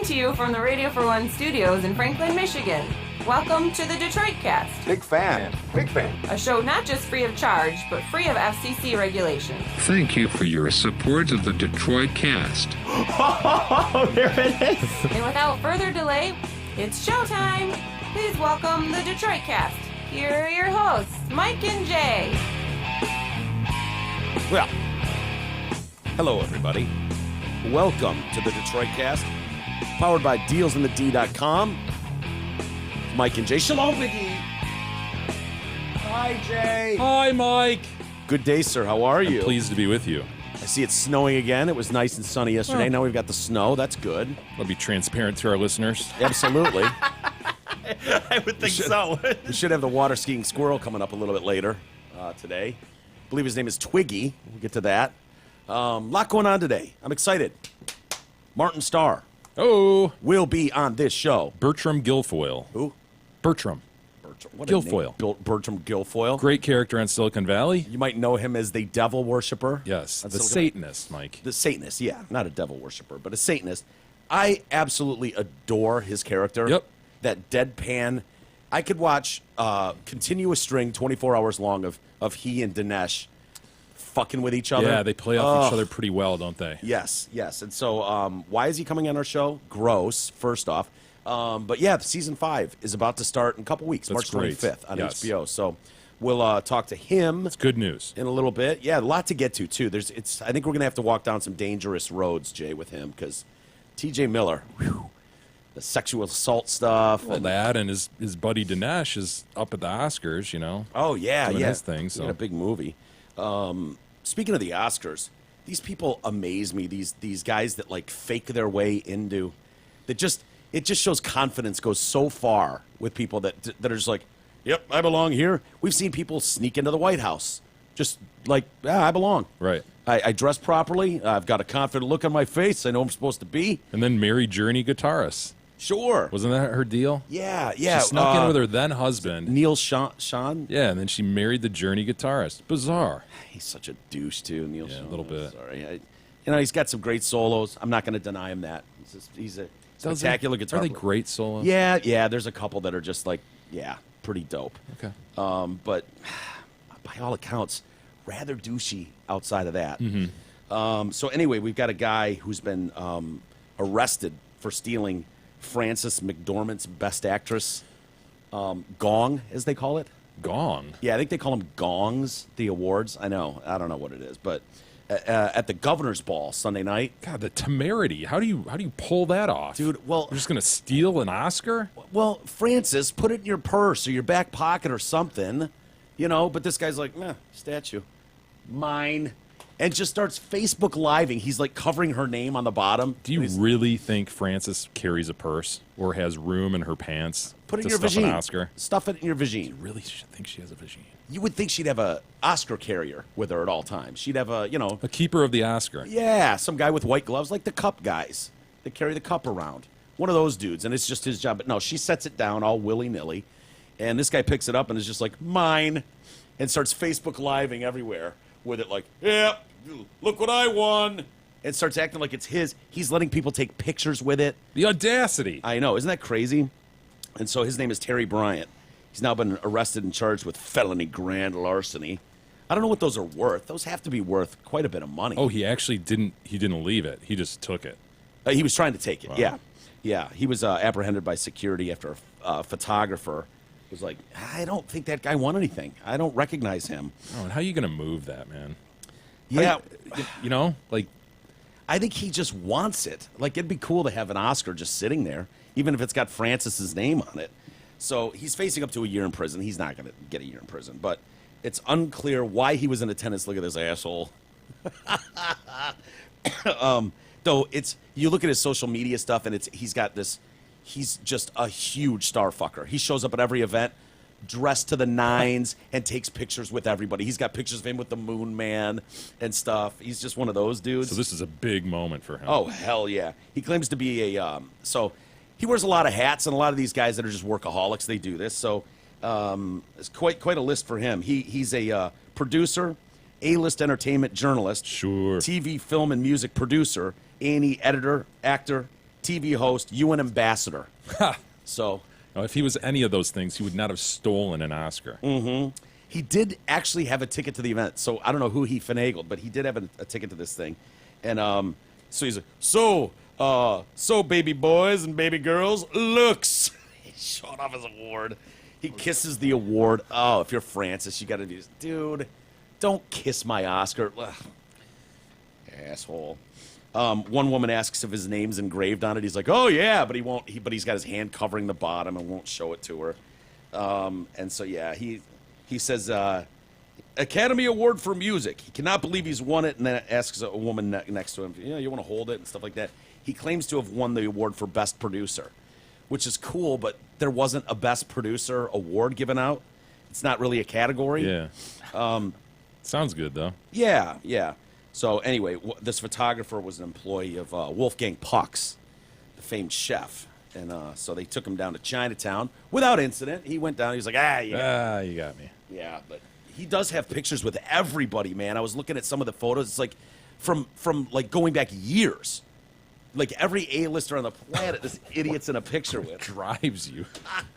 to you from the Radio for One studios in Franklin, Michigan. Welcome to the Detroit Cast. Big fan. A show not just free of charge, but free of FCC regulation. Thank you for your support of the Detroit Cast. Oh, there it is. And without further delay, it's showtime. Please welcome the Detroit Cast. Here are your hosts, Mike and Jay. Well, hello everybody. Welcome to the Detroit Cast, powered by DealsInTheD.com. Mike and Jay. Shalom, Biggie. Hi, Jay. Hi, Mike. Good day, sir. How are you? I'm pleased to be with you. I see it's snowing again. It was nice and sunny yesterday. Now we've got the snow. That's good. I'll be transparent to our listeners. Absolutely. I would think so. We should have the water skiing squirrel coming up a little bit later today. I believe his name is Twiggy. We'll get to that. Lot going on today. I'm excited. Martin Starr Oh, will be on this show. Bertram Guilfoyle. Who? Bertram. What Guilfoyle. A name. Bertram Guilfoyle. Great character on Silicon Valley. You might know him as the devil worshiper. Yes, On the Silicon- Satanist, Mike. The Satanist, yeah. Not a devil worshiper, but a Satanist. I absolutely adore his character. Yep. That deadpan. I could watch continuous string 24 hours long of he and Dinesh fucking with each other. Yeah, they play off each other pretty well, don't they? Yes. And so why is he coming on our show? Gross, first off. But yeah, season 5 is about to start in a couple weeks, That's March great. 25th on Yes. HBO. So we'll talk to him It's good news. in a little bit. Yeah, a lot to get to, too. I think we're going to have to walk down some dangerous roads, Jay, with him, because TJ Miller, whew, the sexual assault stuff. Well, that and his buddy Dinesh is up at the Oscars, you know. Oh, yeah, doing yeah. his thing, He had so. a big movie. Speaking of the Oscars, these people amaze me. These guys that like fake their way into, it just shows confidence goes so far with people that are just like, yep, I belong here. We've seen people sneak into the White House, just like, I belong. Right. I dress properly. I've got a confident look on my face. I know I'm supposed to be. And then marry Journey guitarist. Sure. Wasn't that her deal? Yeah. She snuck in with her then husband. Neil Sean. Yeah, and then she married the Journey guitarist. Bizarre. He's such a douche too, Neil. Yeah, a Sean. little bit. Sorry, he's got some great solos. I'm not going to deny him that. He's a spectacular guitar Are they player. great solos? Yeah. There's a couple that are just like, pretty dope. Okay. But by all accounts, rather douchey outside of that. Mm-hmm. So anyway, we've got a guy who's been arrested for stealing Frances McDormand's Best Actress gong, as they call it. Gong. Yeah, I think they call them gongs, the awards. I don't know what it is, but at the governor's ball Sunday night. God, the temerity. How do you pull that off? Dude, well, You're just going to steal an Oscar? Well, Francis, put it in your purse or your back pocket or something, but this guy's like, statue. Mine. And just starts Facebook Living. He's like covering her name on the bottom. Do you really think Frances carries a purse or has room in her pants put it to in your stuff an vagine? Oscar? Stuff it in your vagine. Really think she has a vagine? You would think she'd have a Oscar carrier with her at all times. She'd have A keeper of the Oscar. Yeah, some guy with white gloves, like the cup guys that carry the cup around. One of those dudes, and it's just his job. But no, she sets it down all willy-nilly, and this guy picks it up and is just like, mine, and starts Facebook Living everywhere with it like, yeah, look what I won, and starts acting like it's his. He's letting people take pictures with it. The audacity. I know, isn't that crazy? And so his name is Terry Bryant. He's now been arrested and charged with felony grand larceny. I don't know what those are worth. Those have to be worth quite a bit of money. Oh, he actually didn't leave it. He just took it. He was trying to take it, Wow. Yeah. He was apprehended by security after a photographer was like, I don't think that guy won anything. I don't recognize him. Oh, and how are you going to move that, man? Yeah, Like, I think he just wants it. Like, it'd be cool to have an Oscar just sitting there, even if it's got Francis's name on it. So he's facing up to a year in prison. He's not going to get a year in prison, but it's unclear why he was in attendance. Look at this asshole. Though you look at his social media stuff, and he's just a huge star fucker. He shows up at every event dressed to the nines and takes pictures with everybody. He's got pictures of him with the Moon Man and stuff. He's just one of those dudes. so this is a big moment for him. Oh, hell yeah. He claims to be so he wears a lot of hats, and a lot of these guys that are just workaholics, they do this. So it's quite a list for him. He's a producer, A-list entertainment journalist, Sure. TV, film, and music producer, A&E editor, actor, TV host, UN ambassador. So Now, if he was any of those things, he would not have stolen an Oscar. he did actually have a ticket to the event. So I don't know who he finagled, but he did have a ticket to this thing. And so he's like, so baby boys and baby girls, looks. He showed off his award. He kisses the award. Oh, if you're Francis, you got to be, dude, don't kiss my Oscar. Ugh. Asshole. One woman asks if his name's engraved on it. He's like, "Oh yeah," but he won't. But he's got his hand covering the bottom and won't show it to her. And so yeah, he says Academy Award for Music. He cannot believe he's won it, and then asks a woman next to him, you want to hold it and stuff like that. He claims to have won the award for Best Producer, which is cool, but there wasn't a Best Producer award given out. It's not really a category. Yeah. Sounds good, though. Yeah. So anyway, this photographer was an employee of Wolfgang Puck's, the famed chef. And so they took him down to Chinatown without incident. He went down. He was like, You got me. yeah. But he does have pictures with everybody, man. I was looking at some of the photos. It's like from like going back years. Like every A-lister on the planet, this idiot's in a picture with. Drives you.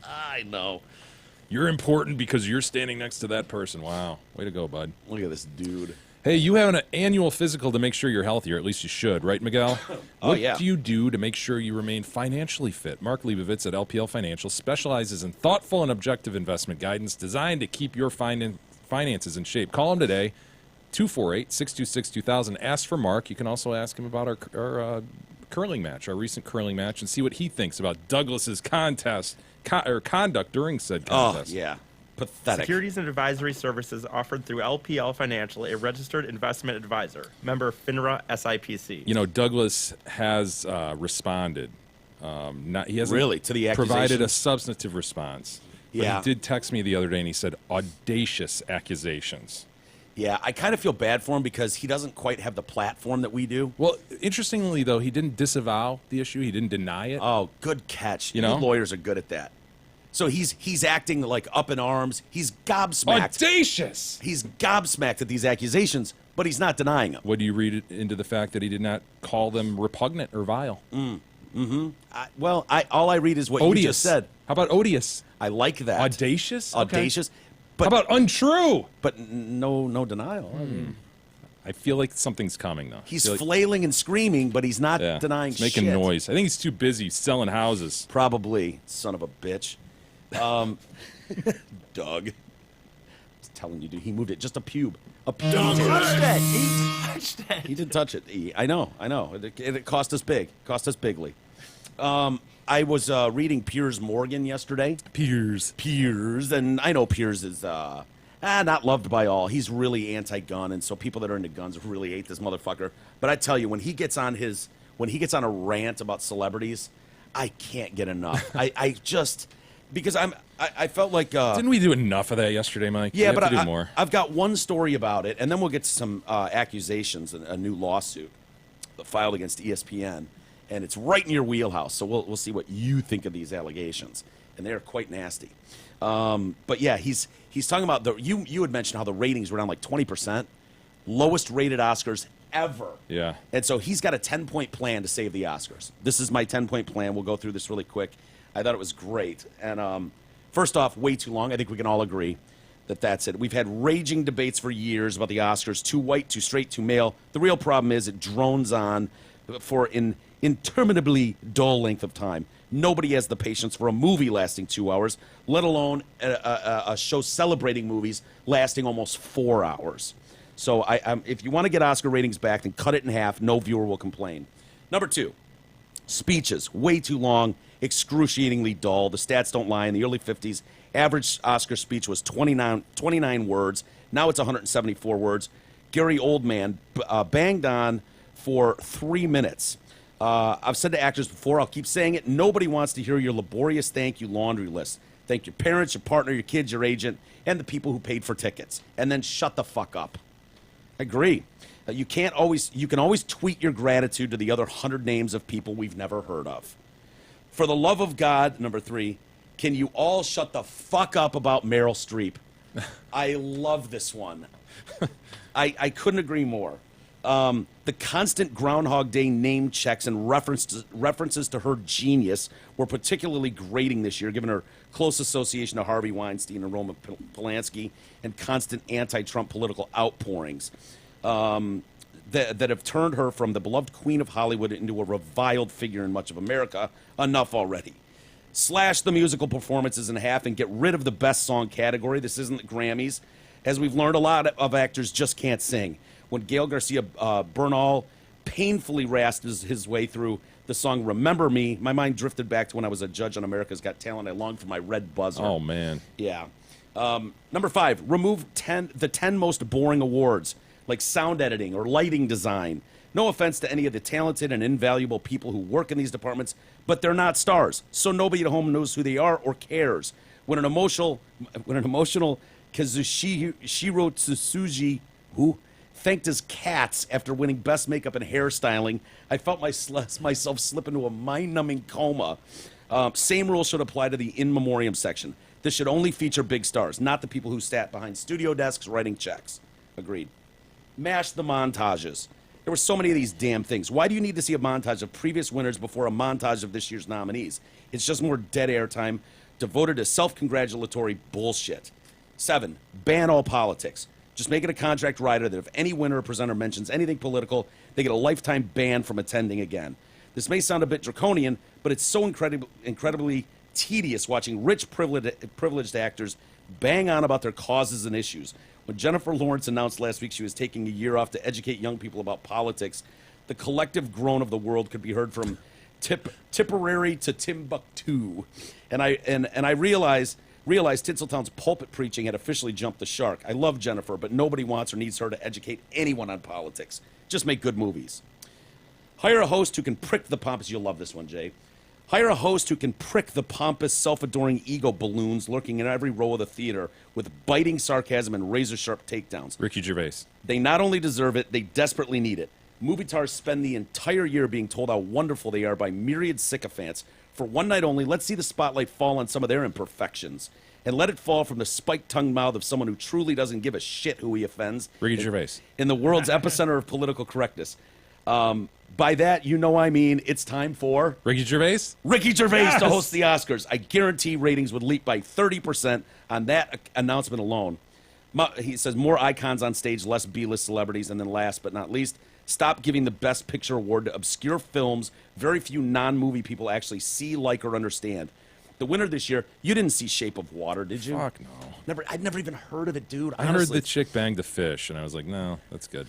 I know. You're important because you're standing next to that person. Wow. Way to go, bud. Look at this dude. Hey, you have an annual physical to make sure you're healthy, or at least you should, right, Miguel? What yeah. do you do to make sure you remain financially fit? Mark Leibovitz at LPL Financial specializes in thoughtful and objective investment guidance designed to keep your finances in shape. Call him today, 248-626-2000. Ask for Mark. You can also ask him about our curling match, our recent curling match, and see what he thinks about Douglas's conduct during said contest. Oh, yeah. Pathetic. Securities and advisory services offered through LPL Financial, a registered investment advisor. Member FINRA SIPC. You know, Douglas has responded. He hasn't Really? To the provided a accusations? substantive response. But Yeah. he did text me the other day, and he said audacious accusations. Yeah, I kind of feel bad for him because he doesn't quite have the platform that we do. Well, interestingly, though, he didn't disavow the issue. He didn't deny it. Oh, good catch. You know? Good lawyers are good at that. So he's acting like up in arms. He's gobsmacked. Audacious! He's gobsmacked at these accusations, but he's not denying them. What do you read into the fact that he did not call them repugnant or vile? All I read is what Odious. you just said. How about odious? I like that. Audacious? Okay. Audacious. How about untrue? But no denial. I mean, I feel like something's coming, though. he's I feel like- flailing and screaming, but he's not yeah, denying he's making shit. noise. I think he's too busy selling houses. Probably, son of a bitch. Doug. I was telling you, dude, he moved it just a pube. A pube. He didn't touch it. I know. It cost us big. Cost us bigly. I was reading Piers Morgan yesterday. Piers, and I know Piers is not loved by all. He's really anti-gun, and so people that are into guns really hate this motherfucker. But I tell you, when he gets on a rant about celebrities, I can't get enough. I just because I felt like Didn't we do enough of that yesterday, Mike? yeah, We have but to do more. I've got one story about it, and then we'll get to some accusations, a new lawsuit filed against ESPN, and it's right in your wheelhouse. So we'll see what you think of these allegations, and they're quite nasty. But yeah, he's talking about you had mentioned how the ratings were down like 20%, lowest rated Oscars ever. Yeah. And so he's got a 10-point plan to save the Oscars. This is my 10-point plan. We'll go through this really quick. I thought it was great. And first off, way too long. I think we can all agree that that's it. We've had raging debates for years about the Oscars, too white, too straight, too male. The real problem is it drones on for an interminably dull length of time. Nobody has the patience for a movie lasting 2 hours, let alone a show celebrating movies lasting almost 4 hours. So if you want to get Oscar ratings back, then cut it in half. No viewer will complain. Number two, speeches. Way too long, excruciatingly dull. The stats don't lie. In the early 50s, average Oscar speech was 29 words. Now it's 174 words. Gary Oldman banged on for 3 minutes. I've said to actors before, I'll keep saying it, nobody wants to hear your laborious thank you laundry list. Thank your parents, your partner, your kids, your agent, and the people who paid for tickets. And then shut the fuck up. I agree. You can always tweet your gratitude to the other 100 names of people we've never heard of. For the love of God, number 3, can you all shut the fuck up about Meryl Streep? I love this one. I couldn't agree more. The constant Groundhog Day name checks and references to her genius were particularly grating this year, given her close association to Harvey Weinstein and Roman Polanski and constant anti-Trump political outpourings that have turned her from the beloved queen of Hollywood into a reviled figure in much of America. Enough already. Slash the musical performances in half and get rid of the best song category. This isn't the Grammys. As we've learned, a lot of actors just can't sing. When Gael Garcia Bernal painfully rasped his way through the song Remember Me, my mind drifted back to when I was a judge on America's Got Talent. I longed for my red buzzer. Oh, man. Yeah. Number 5, remove the 10 most boring awards, like sound editing or lighting design. No offense to any of the talented and invaluable people who work in these departments, but they're not stars, so nobody at home knows who they are or cares. When an emotional Kazushiro Tsuji, who thanked his cats after winning Best Makeup and Hairstyling, I felt myself slip into a mind-numbing coma. Same rule should apply to the in memoriam section. This should only feature big stars, not the people who sat behind studio desks writing checks. Agreed. Mash the montages. There were so many of these damn things. Why do you need to see a montage of previous winners before a montage of this year's nominees? It's just more dead air time devoted to self-congratulatory bullshit. 7, ban all politics. Just make it a contract rider that if any winner or presenter mentions anything political, they get a lifetime ban from attending again. This may sound a bit draconian, but it's so incredibly tedious watching rich, privileged actors bang on about their causes and issues. When Jennifer Lawrence announced last week she was taking a year off to educate young people about politics, the collective groan of the world could be heard from Tipperary to Timbuktu. And I realized Tinseltown's pulpit preaching had officially jumped the shark. I love Jennifer, but nobody wants or needs her to educate anyone on politics. Just make good movies. Hire a host who can prick the pompous. You'll love this one, Jay. Hire a host who can prick the pompous, self-adoring ego balloons lurking in every row of the theater with biting sarcasm and razor-sharp takedowns. Ricky Gervais. They not only deserve it, they desperately need it. Movie stars spend the entire year being told how wonderful they are by myriad sycophants. For one night only, let's see the spotlight fall on some of their imperfections. And let it fall from the spiked-tongued mouth of someone who truly doesn't give a shit who he offends. Ricky Gervais. In the world's epicenter of political correctness. By that, you know I mean it's time for... Ricky Gervais? Ricky Gervais to host the Oscars. I guarantee ratings would leap by 30% on that announcement alone. He says more icons on stage, less B-list celebrities, and then last but not least, stop giving the Best Picture award to obscure films very few non-movie people actually see, like, or understand. The winner this year, you didn't see Shape of Water, did you? Fuck no. I'd never even heard of it, dude. I heard the chick banged a fish, and I was like, no, that's good.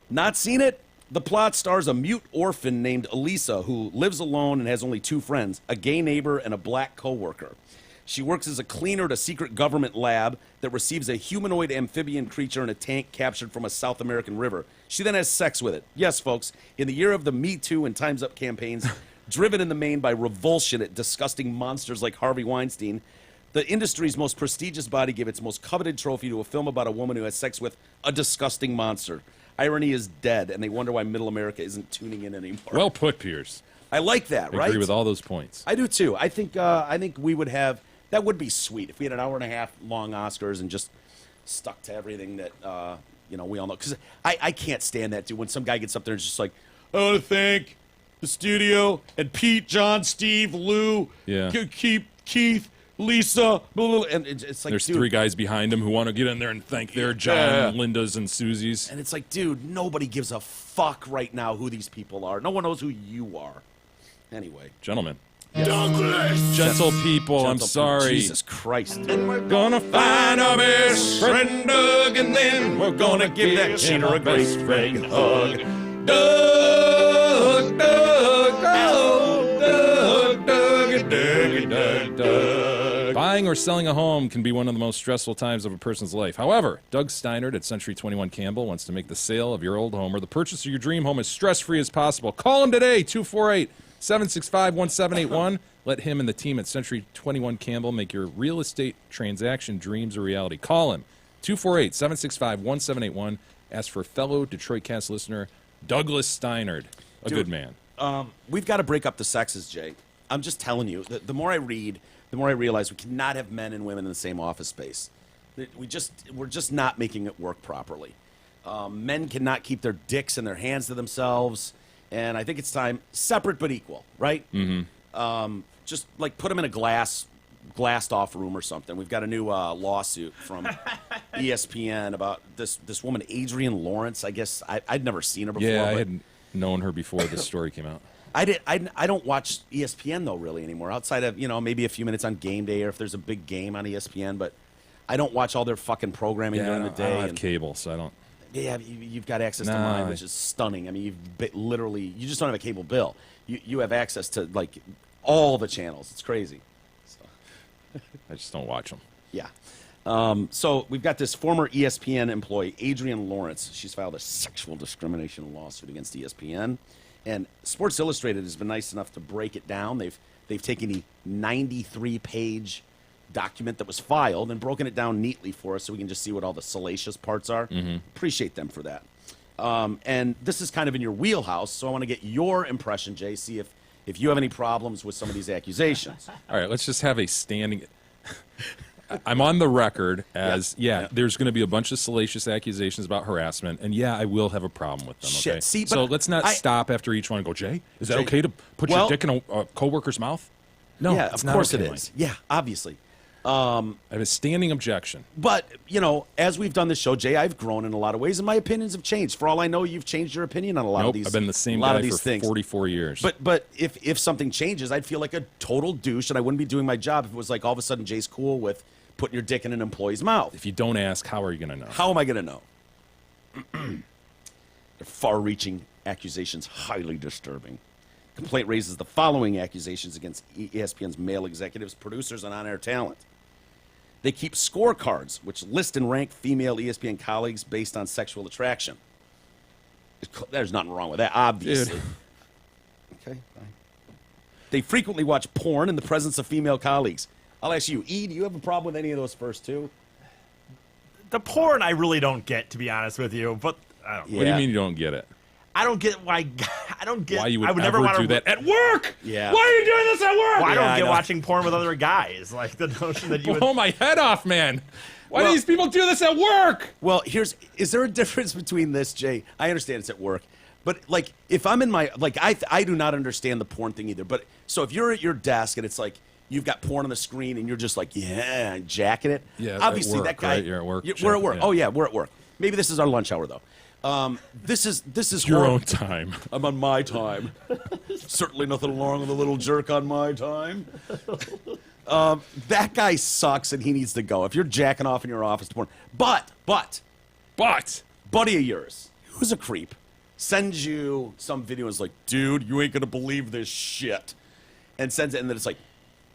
Not seen it? The plot stars a mute orphan named Elisa who lives alone and has only 2 friends, a gay neighbor and a black coworker. She works as a cleaner at a secret government lab that receives a humanoid amphibian creature in a tank captured from a South American river. She then has sex with it. Yes, folks, in the year of the Me Too and Time's Up campaigns, driven in the main by revulsion at disgusting monsters like Harvey Weinstein, the industry's most prestigious body gave its most coveted trophy to a film about a woman who has sex with a disgusting monster. Irony is dead, and they wonder why Middle America isn't tuning in anymore. Well put, Pierce. I like that, right? I agree with all those points. I do, too. I think we would have... That would be sweet if we had an hour and a half long Oscars and just stuck to everything that, we all know. Because I can't stand that, dude, when some guy gets up there and is just like, I want to thank the studio and Pete, John, Steve, Lou, Keith, Lisa, blah, blah, blah. And it's like, there's dude, 3 guys behind him who want to get in there and thank their John, Linda's, and Susie's. And it's like, dude, nobody gives a fuck right now who these people are. No one knows who you are. Anyway. Gentlemen. Douglas! Gentle people, I'm sorry. Jesus Christ. And we're gonna find our best friend Doug, and then we're gonna give that cheater a great big hug. Doug, Doug, Doug, Doug, Doug, Doug, Doug. Buying or selling a home can be one of the most stressful times of a person's life. However, Doug Steinert at Century 21 Campbell wants to make the sale of your old home or the purchase of your dream home as stress-free as possible. Call him today, 248-765-1781. Let him and the team at Century 21 Campbell make your real estate transaction dreams a reality. Call him, 248-765-1781. Ask for fellow Detroit Cast listener Douglas Steinert, a good man. We've got to break up the sexes, Jay. I'm just telling you, the more I read, the more I realize we cannot have men and women in the same office space. We're just not making it work properly. Men cannot keep their dicks in their hands to themselves. And I think it's time, separate but equal, right? Mm-hmm. Just like put them in a glassed off room or something. We've got a new lawsuit from ESPN about this woman, Andrienne Lawrence. I guess I'd never seen her before. Yeah, I but hadn't known her before this story came out. I don't watch ESPN though really anymore. Outside of maybe a few minutes on game day or if there's a big game on ESPN, but I don't watch all their fucking programming during the day. I don't have cable, so I don't. Yeah, you've got access to mine, which is stunning. I mean, you just don't have a cable bill. You have access to like all the channels. It's crazy. So. I just don't watch them. Yeah. So we've got this former ESPN employee, Andrienne Lawrence. She's filed a sexual discrimination lawsuit against ESPN. And Sports Illustrated has been nice enough to break it down. They've taken the 93-page document that was filed and broken it down neatly for us so we can just see what all the salacious parts are. Mm-hmm. Appreciate them for that. And this is kind of in your wheelhouse, so I want to get your impression, Jay, see if you have any problems with some of these accusations. All right, let's just have a standing... I'm on the record as, there's going to be a bunch of salacious accusations about harassment, and I will have a problem with them, okay? Shit, see, so let's not stop after each one and go, Jay, is that Jay, okay to put your dick in a coworker's mouth? No, yeah, it's of not course okay, it is. Yeah, obviously. I have a standing objection. But, as we've done this show, Jay, I've grown in a lot of ways, and my opinions have changed. For all I know, you've changed your opinion on a lot of these. I've been the same guy for things. 44 years. But if something changes, I'd feel like a total douche, and I wouldn't be doing my job if it was like all of a sudden Jay's cool with putting your dick in an employee's mouth. If you don't ask, how are you going to know? How am I going to know? The far-reaching accusations, highly disturbing. Complaint raises the following accusations against ESPN's male executives, producers, and on-air talent. They keep scorecards, which list and rank female ESPN colleagues based on sexual attraction. There's nothing wrong with that, obviously. Dude. Okay, fine. They frequently watch porn in the presence of female colleagues. I'll ask you, E, do you have a problem with any of those first two? The porn I really don't get, to be honest with you. But I don't. What do you mean you don't get it? I don't get why. I don't get why you would, I would ever never want do that at work. Yeah. Why are you doing this at work? Well, I Yeah, don't I get know. watching porn with other guys. Like the notion that you would. Blow my head off, man. Why Well- do these people do this at work? Well, is there a difference between this, Jay? I understand it's at work, but like if I'm in my, like I do not understand the porn thing either. But so if you're at your desk and it's like you've got porn on the screen and you're just like, jacking it. Yeah, obviously at work, that guy. right? You're at work, We're at work. yeah. Oh yeah, we're at work. Maybe this is our lunch hour though. This is Your horrible. own time. I'm on my time. Certainly nothing wrong with a little jerk on my time. That guy sucks and he needs to go. If you're jacking off in your office to porn, but buddy of yours, who's a creep, sends you some video and is like, dude, you ain't gonna believe this shit, and sends it, and then it's like,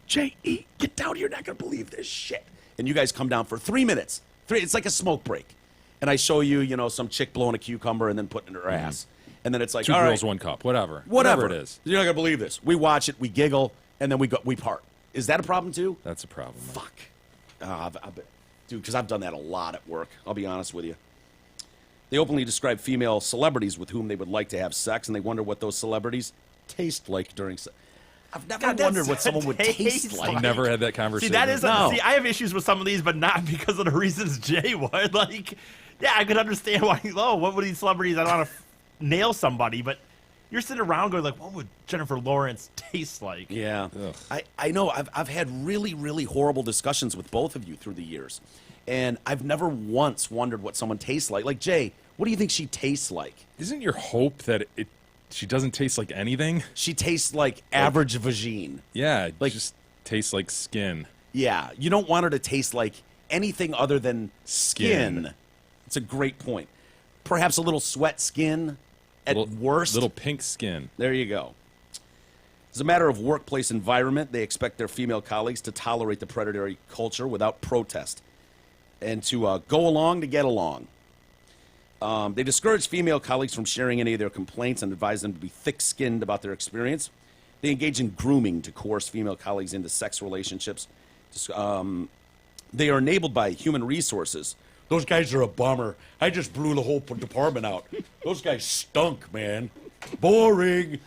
J.E., get down here, you're not gonna believe this shit. And you guys come down for 3 minutes. It's like a smoke break. And I show you, some chick blowing a cucumber and then putting it in her ass. And then it's like, Two all right, girls, one cup. Whatever whatever it is. You're not gonna believe this. We watch it, we giggle, and then we part. Is that a problem too? That's a problem. man. Fuck. Dude, because I've done that a lot at work. I'll be honest with you. They openly describe female celebrities with whom they would like to have sex, and they wonder what those celebrities taste like during sex. I've never God, wondered that's what someone would taste taste like. I never had that See, conversation. that is. No. See, I have issues with some of these, but not because of the reasons Jay would. Like, yeah, I could understand why. Oh, what would these celebrities? I don't want to nail somebody, but you're sitting around going like, what would Jennifer Lawrence taste like? Yeah. Ugh. I know. I've had really, really horrible discussions with both of you through the years. And I've never once wondered what someone tastes like. Like, Jay, what do you think she tastes like? Isn't your hope that she doesn't taste like anything? She tastes like average vagine. Yeah, Like- just tastes like skin. Yeah. You don't want her to taste like anything other than skin. It's a great point. Perhaps a little sweat skin at worst. Little pink skin. There you go. As a matter of workplace environment, they expect their female colleagues to tolerate the predatory culture without protest and to go along to get along. They discourage female colleagues from sharing any of their complaints and advise them to be thick-skinned about their experience. They engage in grooming to coerce female colleagues into sex relationships. They are enabled by human resources. Those guys are a bummer. I just blew the whole department out. Those guys stunk, man. Boring.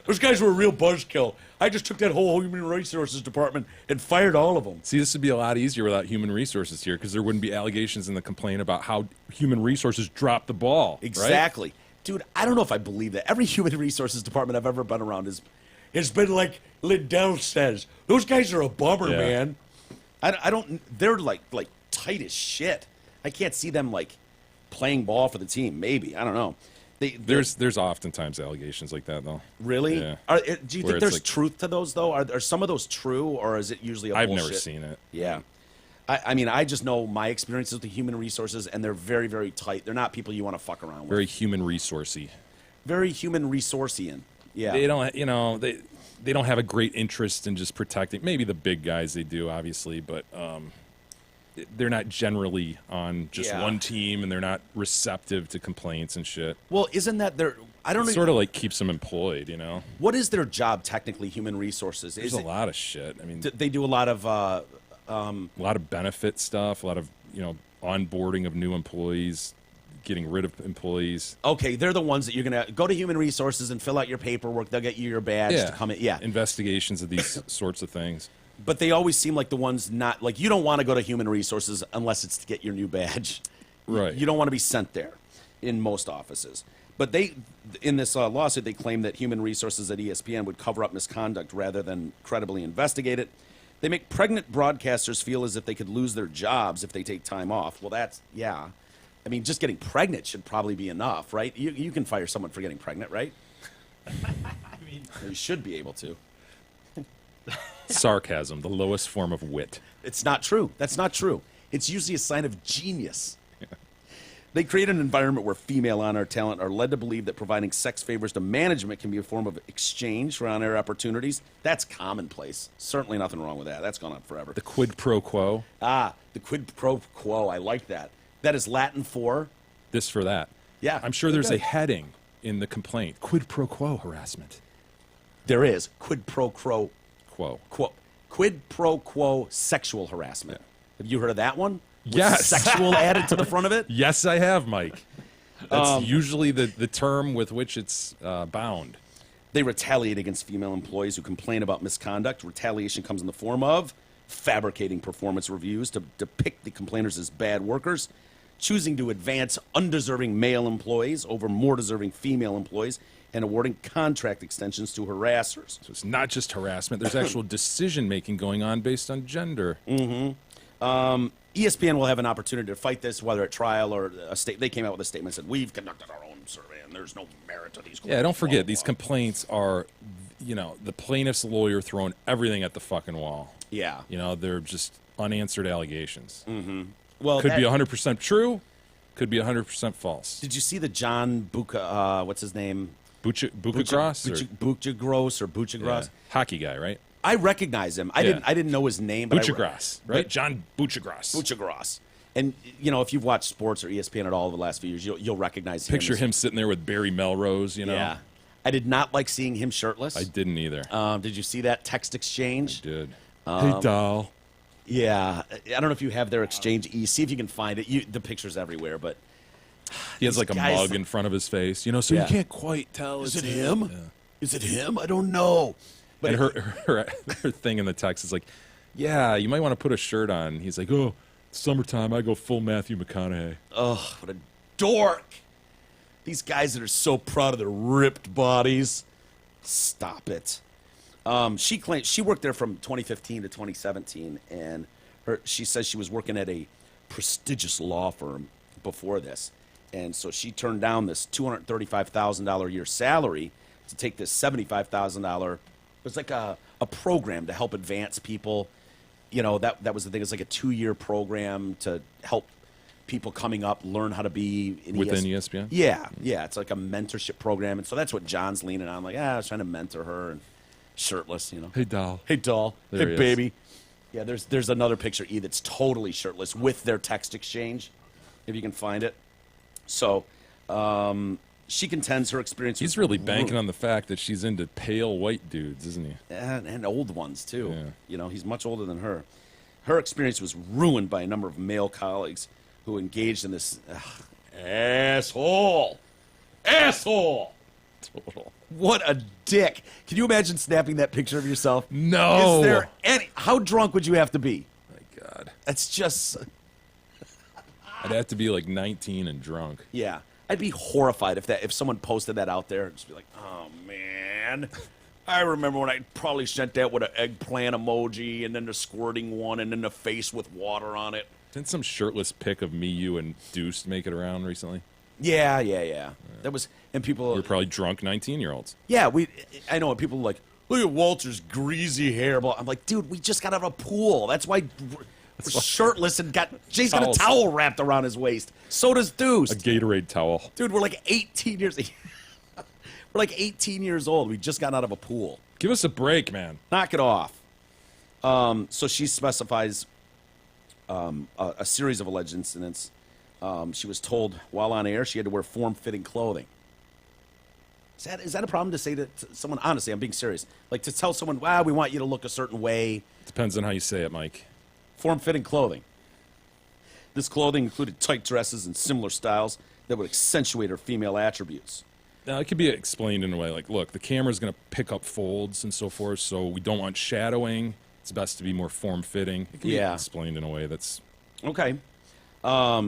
Those guys were a real buzzkill. I just took that whole human resources department and fired all of them. See, this would be a lot easier without human resources here because there wouldn't be allegations in the complaint about how human resources dropped the ball. Exactly. Right? Dude, I don't know if I believe that. Every human resources department I've ever been around has been like Lindell says. Those guys are a bummer, Yeah. man. I don't. They're like tight as shit. I can't see them like playing ball for the team. Maybe I don't know. There's oftentimes allegations like that, though. Really? Yeah. Do you Where think it's there's like- truth to those though? Are some of those true, or is it usually a I've bullshit? never seen it. Yeah. I mean, I just know my experiences with the human resources, and they're very, very tight. They're not people you want to fuck around with. Very human resourcey. Very human resourceian. Yeah. They don't, they don't have a great interest in just protecting. Maybe the big guys they do, obviously, but they're not generally on just Yeah. one team, and they're not receptive to complaints and shit. Well, isn't that their? I don't know. Sort of like keeps them employed, you know. What is their job technically? Human resources. There's a lot of shit. I mean, They do a lot of. a lot of benefit stuff, a lot of onboarding of new employees, getting rid of employees. Okay, they're the ones that you're gonna go to human resources and fill out your paperwork. They'll get you your badge to come in. Yeah, Investigations of these sorts of things. but they always seem like the ones not like you don't want to go to human resources unless it's to get your new badge. Right. You don't want to be sent there in most offices. But they, in this lawsuit, they claim that human resources at ESPN would cover up misconduct rather than credibly investigate it. They make pregnant broadcasters feel as if they could lose their jobs if they take time off. Well, yeah. I mean, just getting pregnant should probably be enough, right? You can fire someone for getting pregnant, right? I mean, Or you should be able to. Sarcasm, the lowest form of wit. It's not true. That's not true. It's usually a sign of genius. They create an environment where female on-air talent are led to believe that providing sex favors to management can be a form of exchange for on-air opportunities. That's commonplace. Certainly nothing wrong with that. That's gone on forever. The quid pro quo, The quid pro quo. I like that. That is Latin for... this for that. Yeah. I'm sure there's a Okay. heading in the complaint. Quid pro quo harassment. There is. Quid pro quo... Quo. Quid pro quo sexual harassment. Have you heard of that one? With Yes. sexual added to the front of it? Yes, I have, Mike. That's usually the term with which it's bound. They retaliate against female employees who complain about misconduct. Retaliation comes in the form of fabricating performance reviews to depict the complainers as bad workers, choosing to advance undeserving male employees over more deserving female employees, and awarding contract extensions to harassers. So it's not just harassment. There's actual decision-making going on based on gender. ESPN will have an opportunity to fight this, whether at trial or a state. They came out with a statement that said, we've conducted our own survey and there's no merit to these claims. Yeah, don't forget, Blah, these blah. complaints are, the plaintiff's lawyer throwing everything at the fucking wall. Yeah. They're just unanswered allegations. Well, Could be that- 100% true, could be 100% false. Did you see the John Buca, what's his name? Buchagras? Buchagros or Buchagras? Hockey guy, right? I recognize him. I didn't know his name. But Buchagras, right? John Buchagras. Buchagras. And if you've watched sports or ESPN at all over the last few years, you'll recognize him. Picture as- him sitting there with Barry Melrose, Yeah. I did not like seeing him shirtless. I didn't either. Did you see that text exchange? Did. Hey, doll. Yeah. I don't know if you have their exchange. See if you can find it. The picture's everywhere, but He has like a guys- mug in front of his face, so Yeah. you can't quite tell. is it it's him? Yeah. Is it him? I don't know. But And her thing in the text is like, yeah, you might want to put a shirt on. He's like, oh, summertime, I go full Matthew McConaughey. oh, what a dork. These guys that are so proud of their ripped bodies. Stop it. She claims she worked there from 2015 to 2017, and she says she was working at a prestigious law firm before this, and so she turned down this $235,000 a year salary to take this $75,000. It was like a program to help advance people. That was the thing. It was like a 2-year program to help people coming up learn how to be in Within ESPN? Yeah. It's like a mentorship program, and so that's what John's leaning on. Like, I was trying to mentor her, and shirtless, Hey, doll. Hey, doll. There he Hey, is. baby. Yeah, there's another picture, that's totally shirtless with their text exchange, if you can find it. So, she contends her experience. He's really banking on the fact that she's into pale white dudes, isn't he? and old ones too. Yeah. He's much older than her. Her experience was ruined by a number of male colleagues who engaged in this asshole. Total. What a dick. Can you imagine snapping that picture of yourself? No. Is there any... How drunk would you have to be? My God. That's just... I'd have to be like 19 and drunk. Yeah. I'd be horrified if someone posted that out there. I'd just be like, oh, man. I remember when I probably sent that with an eggplant emoji and then the squirting one and then the face with water on it. Didn't some shirtless pic of me, you, and Deuce make it around recently? Yeah. That was... And people... You're probably drunk 19-year-olds. Yeah, I know, and people are like, look at Walter's greasy hair. I'm like, dude, we just got out of a pool. That's why we're shirtless and Jay's got a towel wrapped around his waist. So does Deuce. A Gatorade towel. Dude, we're like 18 years... We're like 18 years old. We just got out of a pool. Give us a break, man. Knock it off. So she specifies a series of alleged incidents. She was told while on air she had to wear form-fitting clothing. Is that a problem to say to someone? Honestly, I'm being serious. Like to tell someone, we want you to look a certain way. Depends on how you say it, Mike. Form-fitting clothing. This clothing included tight dresses and similar styles that would accentuate her female attributes. Now, it could be explained in a way like, look, the camera's going to pick up folds and so forth, so we don't want shadowing. It's best to be more form-fitting. It can be explained in a way that's... Okay.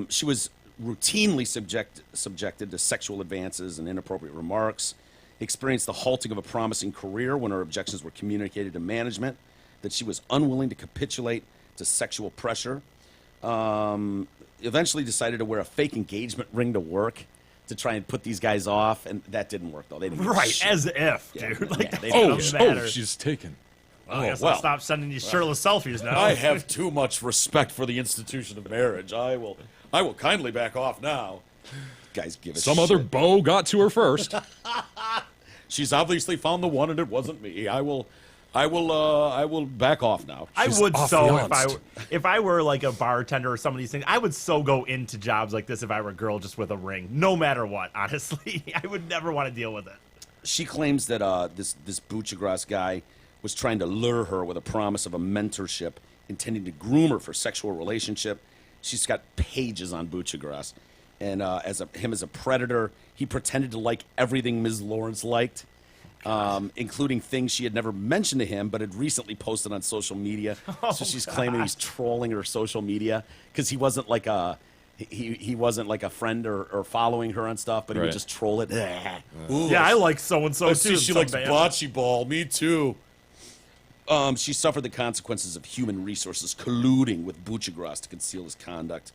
She was routinely subjected to sexual advances and inappropriate remarks, experienced the halting of a promising career when her objections were communicated to management, that she was unwilling to capitulate to sexual pressure, eventually decided to wear a fake engagement ring to work to try and put these guys off, and that didn't work, though. They didn't As if, dude. they matter. she's taken. I guess I'll stop sending you shirtless selfies now. I have too much respect for the institution of marriage. I will kindly back off now. Guys, give us Some other beau got to her first. She's obviously found the one, and it wasn't me. I will back off now. I would affianced. if I were like a bartender or some of these things, I would so go into jobs like this if I were a girl just with a ring, no matter what. Honestly, I would never want to deal with it. She claims that this Buchagras guy was trying to lure her with a promise of a mentorship, intending to groom her for sexual relationship. She's got pages on Buchagras, and as a predator, he pretended to like everything Ms. Lawrence liked. Including things she had never mentioned to him, but had recently posted on social media. So she's claiming he's trolling her social media because he wasn't like he wasn't like a friend or following her on stuff, but he would just troll it. Yeah, I like so and so too. See, she likes bocce ball. Me too. She suffered the consequences of human resources colluding with Buchagras to conceal his conduct.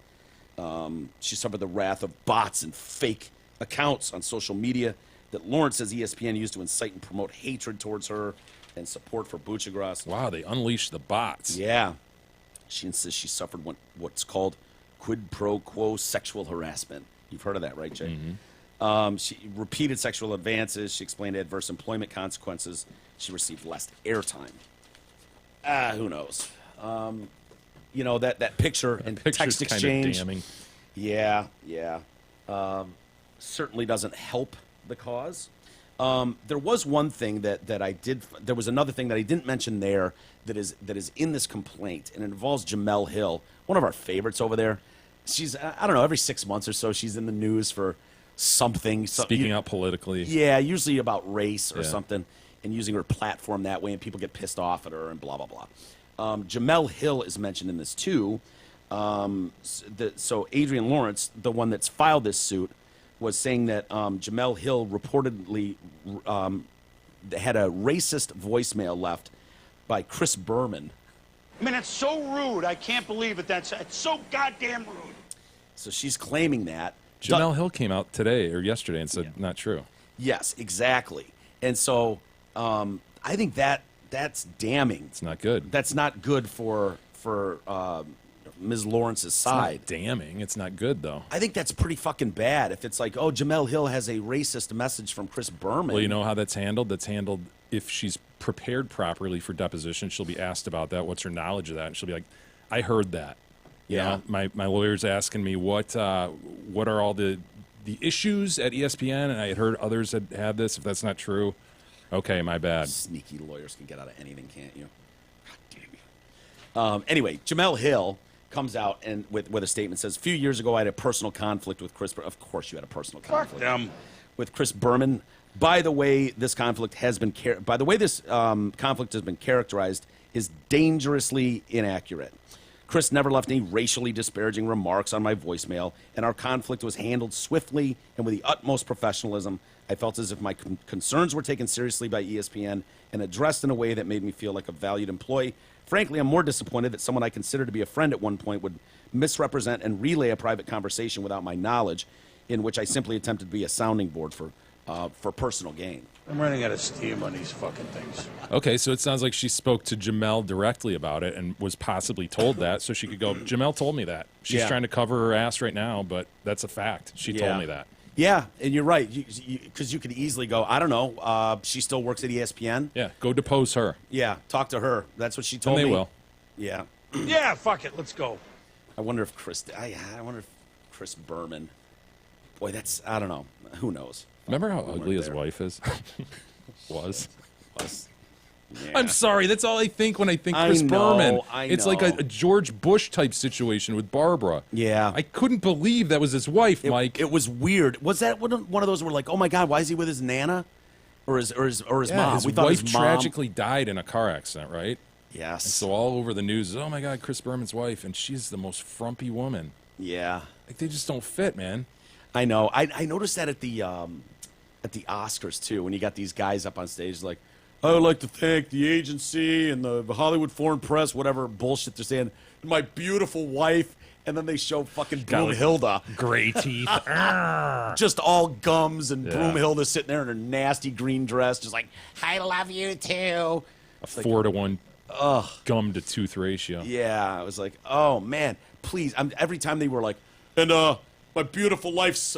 She suffered the wrath of bots and fake accounts on social media that Lawrence says ESPN used to incite and promote hatred towards her and support for Buchagras. Wow, they unleashed the bots. Yeah. She insists she suffered what's called quid pro quo sexual harassment. You've heard of that, right, Jay? Mm-hmm. She repeated sexual advances. She explained adverse employment consequences. She received less airtime. Who knows? That picture and text exchange. Damning. Yeah. Certainly doesn't help the cause. There was one thing that I did. There was another thing that I didn't mention there that is in this complaint, and it involves Jamel Hill, one of our favorites over there. She's I don't know, every 6 months or so she's in the news for something. Speaking out politically. Yeah, usually about race or something, and using her platform that way, and people get pissed off at her and blah blah blah. Jamel Hill is mentioned in this too. So Andrienne Lawrence, the one that's filed this suit, was saying that Jamel Hill reportedly had a racist voicemail left by Chris Berman. I mean, it's so rude. I can't believe it. It's so goddamn rude. So she's claiming that. Jamel Hill came out today or yesterday and said not true. Yes, exactly. And so I think that's damning. It's not good. That's not good for Ms. Lawrence's side. It's not damning. It's not good, though. I think that's pretty fucking bad. If it's like, oh, Jamel Hill has a racist message from Chris Berman. Well, you know how that's handled? That's handled if she's prepared properly for deposition. She'll be asked about that. What's her knowledge of that? And she'll be like, I heard that. Yeah. You know, my lawyer's asking me what are all the issues at ESPN, and I had heard others had this. If that's not true, okay, my bad. Sneaky lawyers can get out of anything, can't you? God damn you. Anyway, Jamel Hill comes out and with a statement, says, a few years ago I had a personal conflict with Chris. Of course you had a personal conflict. Fuck them. With Chris Berman. by the way this conflict has been conflict has been characterized is dangerously inaccurate. Chris never left any racially disparaging remarks on my voicemail, and our conflict was handled swiftly and with the utmost professionalism. I felt as if my concerns were taken seriously by ESPN and addressed in a way that made me feel like a valued employee. Frankly, I'm more disappointed that someone I considered to be a friend at one point would misrepresent and relay a private conversation without my knowledge, in which I simply attempted to be a sounding board for personal gain. I'm running out of steam on these fucking things. Okay, so it sounds like she spoke to Jamel directly about it and was possibly told that, so she could go, Jamel told me that. She's Yeah. trying to cover her ass right now, but that's a fact. She told me that. Yeah, and you're right, because you could easily go, I don't know, she still works at ESPN? Yeah, go depose her. Yeah, talk to her. That's what she told And me. they will. Yeah. Yeah, fuck it. Let's go. I wonder if I wonder if Chris Berman. Boy, I don't know. Who knows? Remember how We ugly weren't his there. wife is? Was. Yeah. I'm sorry. That's all I think when I think I Chris know, Berman. I It's like know. a George Bush type situation with Barbara. Yeah. I couldn't believe that was his wife, Mike. It was weird. Was that one of those where like, oh my God, why is he with his nana, or his Yeah, mom? his We thought wife his mom. tragically died in a car accident, right? Yes. And so all over the news is, oh my God, Chris Berman's wife, and she's the most frumpy woman. Yeah. Like they just don't fit, man. I know. I noticed that at the Oscars too, when you got these guys up on stage like, I would like to thank the agency and the Hollywood Foreign Press, whatever bullshit they're saying, and my beautiful wife, and then they show fucking Broomhilda, Gray teeth. just all gums, and Yeah. Broomhilda sitting there in her nasty green dress, just like, I love you too. A 4-to-1 gum to tooth ratio. Yeah, I was like, oh man, please. Every time they were like, and my beautiful wife's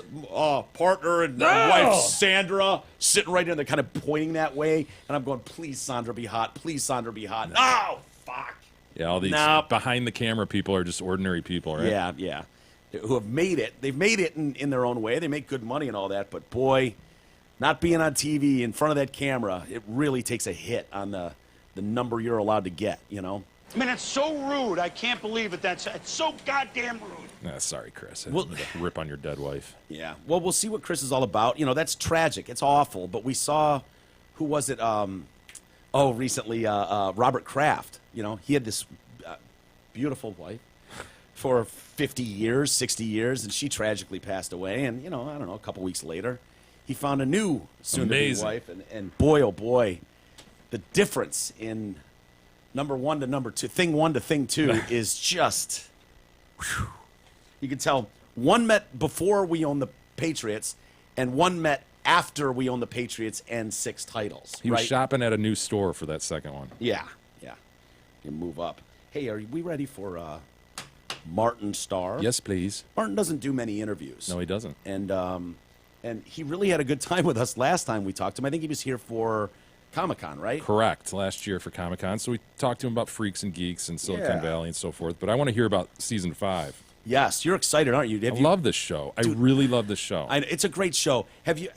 partner and my wife Sandra sitting right there, they're kind of pointing that way, and I'm going, please Sandra be hot, please Sandra be hot. Oh fuck. Yeah, all these Nope. behind the camera people are just ordinary people, right? Yeah. Who have made it. They've made it in their own way. They make good money and all that, but boy, not being on TV in front of that camera, it really takes a hit on the number you're allowed to get, you know? I mean, it's so rude. I can't believe it. It's so goddamn rude. Nah, sorry, Chris. I Well- didn't mean to rip on your dead wife. Yeah. Well, we'll see what Chris is all about. You know, that's tragic. It's awful. But we saw, who was it? Recently, Robert Kraft. You know, he had this beautiful wife for 50 years, 60 years, and she tragically passed away. And, you know, I don't know, a couple weeks later, he found a new soon-to-be Amazing. wife. And boy, oh boy, the difference in number one to number two, thing one to thing two is just, whew. You can tell one met before we owned the Patriots, and one met after we owned the Patriots and 6 titles. He right? was shopping at a new store for that second one. Yeah. You move up. Hey, are we ready for Martin Starr? Yes, please. Martin doesn't do many interviews. No, he doesn't. And he really had a good time with us last time we talked to him. I think he was here for Comic-Con, right? Correct. Last year for Comic-Con. So we talked to him about Freaks and Geeks and Silicon Yeah. Valley and so forth. But I want to hear about season 5. Yes, you're excited, aren't you? I love this show. I really love this show. It's a great show. Have you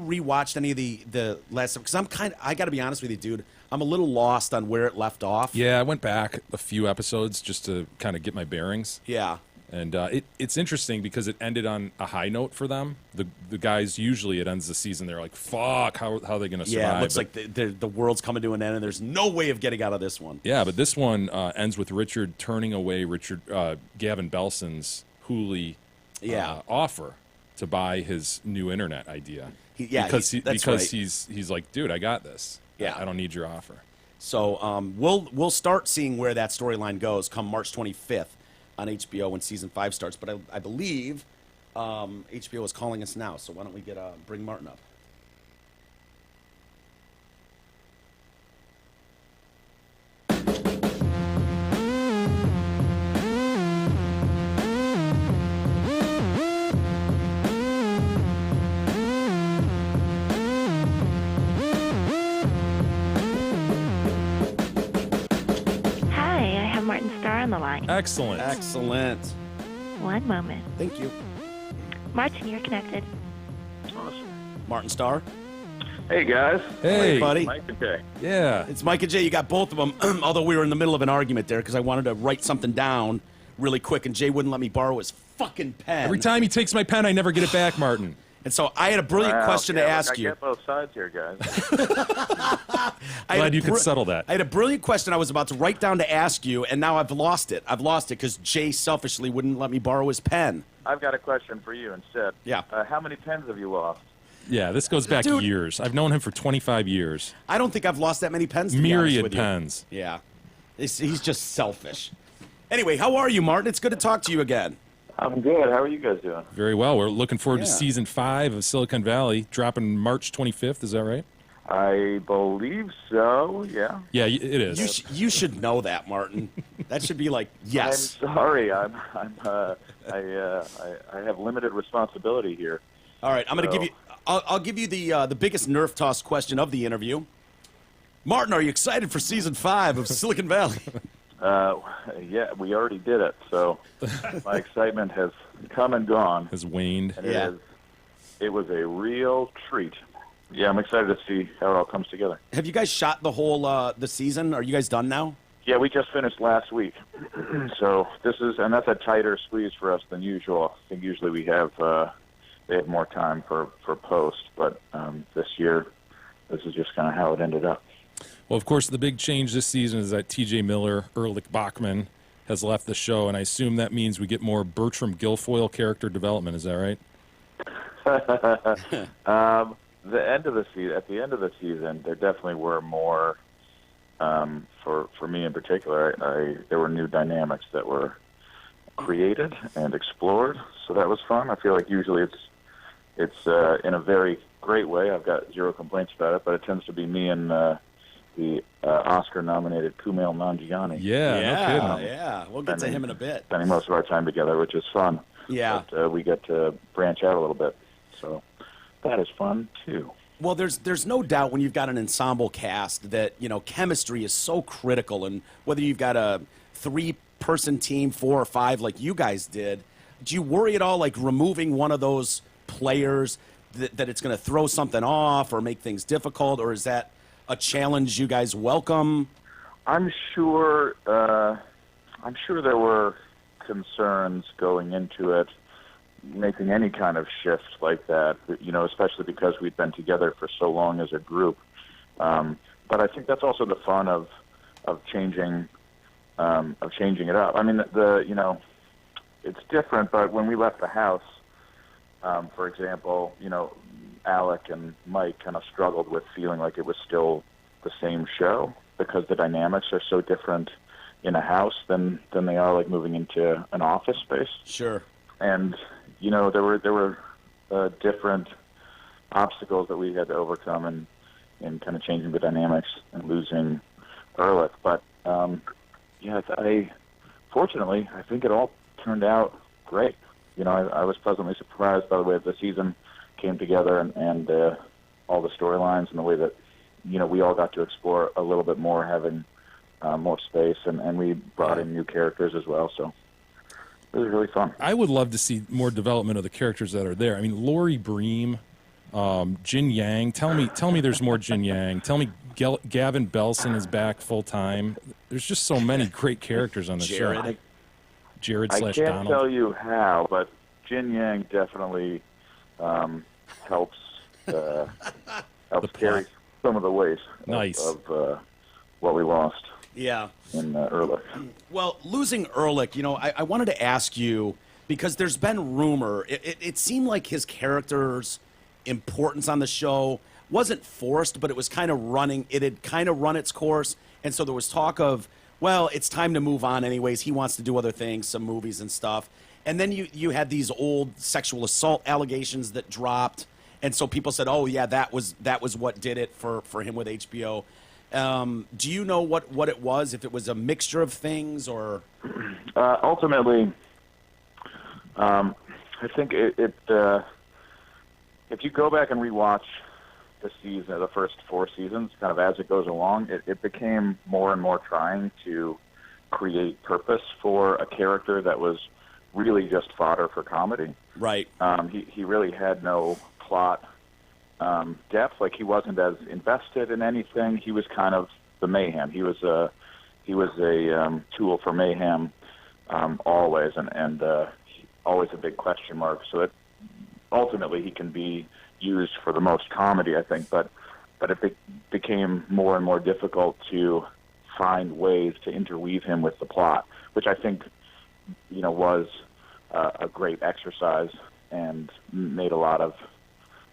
rewatched any of the last? Because I got to be honest with you, dude. I'm a little lost on where it left off. Yeah, I went back a few episodes just to kind of get my bearings. Yeah. And it's interesting because it ended on a high note for them. The guys, usually it ends the season, they're like, fuck, how are they going to survive? Yeah, it looks But- like the world's coming to an end, and there's no way of getting out of this one. Yeah, but this one ends with Richard turning away Gavin Belson's Hooli offer to buy his new internet idea. Because he's like, dude, I got this. Yeah. I don't need your offer. So we'll start seeing where that storyline goes come March 25th on HBO when season 5 starts. But I believe HBO is calling us now. So why don't we bring Martin up? Hi, I have Martin Starr on the line. Excellent. Excellent. One moment. Thank you. Martin, you're connected. Martin Starr. Hey guys, Hey, buddy. Mike and Jay. Yeah. It's Mike and Jay. You got both of them, although we were in the middle of an argument there because I wanted to write something down really quick, and Jay wouldn't let me borrow his fucking pen. Every time he takes my pen, I never get it back, Martin. And so I had a brilliant question to ask you. I get both sides here, guys. Glad you could settle that. I had a brilliant question I was about to write down to ask you, and now I've lost it. I've lost it because Jay selfishly wouldn't let me borrow his pen. I've got a question for you instead. Yeah. How many pens have you lost? Yeah, this goes back Dude. years. I've known him for 25 years. I don't think I've lost that many pens, to be honest Myriad with you. pens. Yeah. He's just selfish. Anyway, how are you, Martin? It's good to talk to you again. I'm good. How are you guys doing? Very well. We're looking forward to Yeah. season 5 of Silicon Valley, dropping March 25th. Is that right? I believe so. Yeah. Yeah, it is. You should know that, Martin. That should be like, yes. I'm sorry. I have limited responsibility here. All right, I'm going to give you. I'll give you the biggest Nerf toss question of the interview. Martin, are you excited for season 5 of Silicon Valley? Yeah, we already did it, so my excitement has come and gone. Has waned. And Yeah. it was a real treat. Yeah, I'm excited to see how it all comes together. Have you guys shot the whole the season? Are you guys done now? Yeah, we just finished last week, so that's a tighter squeeze for us than usual. I think usually they have more time for post, but this year, this is just kind of how it ended up. Well, of course, the big change this season is that T.J. Miller, Ehrlich Bachman, has left the show, and I assume that means we get more Bertram Guilfoyle character development. Is that right? At the end of the season, there definitely were more. For me in particular, there were new dynamics that were created and explored, so that was fun. I feel like usually it's in a very great way. I've got zero complaints about it, but it tends to be me and the Oscar-nominated Kumail Nanjiani. Yeah, no kidding. Yeah. We'll get to him in a bit. Spending most of our time together, which is fun. Yeah. But, we get to branch out a little bit, so that is fun too. Well, there's no doubt when you've got an ensemble cast that, chemistry is so critical, and whether you've got a 3-person team, 4 or 5 like you guys did, do you worry at all like removing one of those players that it's going to throw something off or make things difficult, or is that a challenge you guys welcome? I'm sure there were concerns going into it, making any kind of shift like that, especially because we'd been together for so long as a group. But I think that's also the fun of changing it up. I mean, it's different, but when we left the house, for example, Alec and Mike kind of struggled with feeling like it was still the same show because the dynamics are so different in a house than they are like moving into an office space. Sure. And there were different obstacles that we had to overcome in kind of changing the dynamics and losing Ehrlich. But fortunately, I think it all turned out great. I was pleasantly surprised by the way that the season came together and all the storylines and the way that we all got to explore a little bit more, having more space, and we brought in new characters as well. So it was really fun. I would love to see more development of the characters that are there. I mean, Lori Bream, Jin Yang. Tell me there's more Jin Yang. Tell me Gavin Belson is back full time. There's just so many great characters on the show. Jared I slash can't Donald. tell you how, but Jin Yang definitely helps carry some of the weight of what we lost. Yeah. In Ehrlich. Well, losing Ehrlich, I wanted to ask you, because there's been rumor, it seemed like his character's importance on the show wasn't forced, but it was kind of it had kind of run its course, and so there was talk of, well, it's time to move on anyways. He wants to do other things, some movies and stuff. And then you had these old sexual assault allegations that dropped, and so people said, oh, yeah, that was what did it for him with HBO. Do you know what it was, if it was a mixture of things or? Ultimately, I think it if you go back and rewatch the season, the first 4 seasons, kind of as it goes along, it became more and more trying to create purpose for a character that was really just fodder for comedy. Right. He really had no plot depth. Like, he wasn't as invested in anything. He was kind of the mayhem. He was a tool for mayhem always, and always a big question mark. So ultimately he can be used for the most comedy, I think. But it became more and more difficult to find ways to interweave him with the plot, which I think, was a great exercise and made a lot of,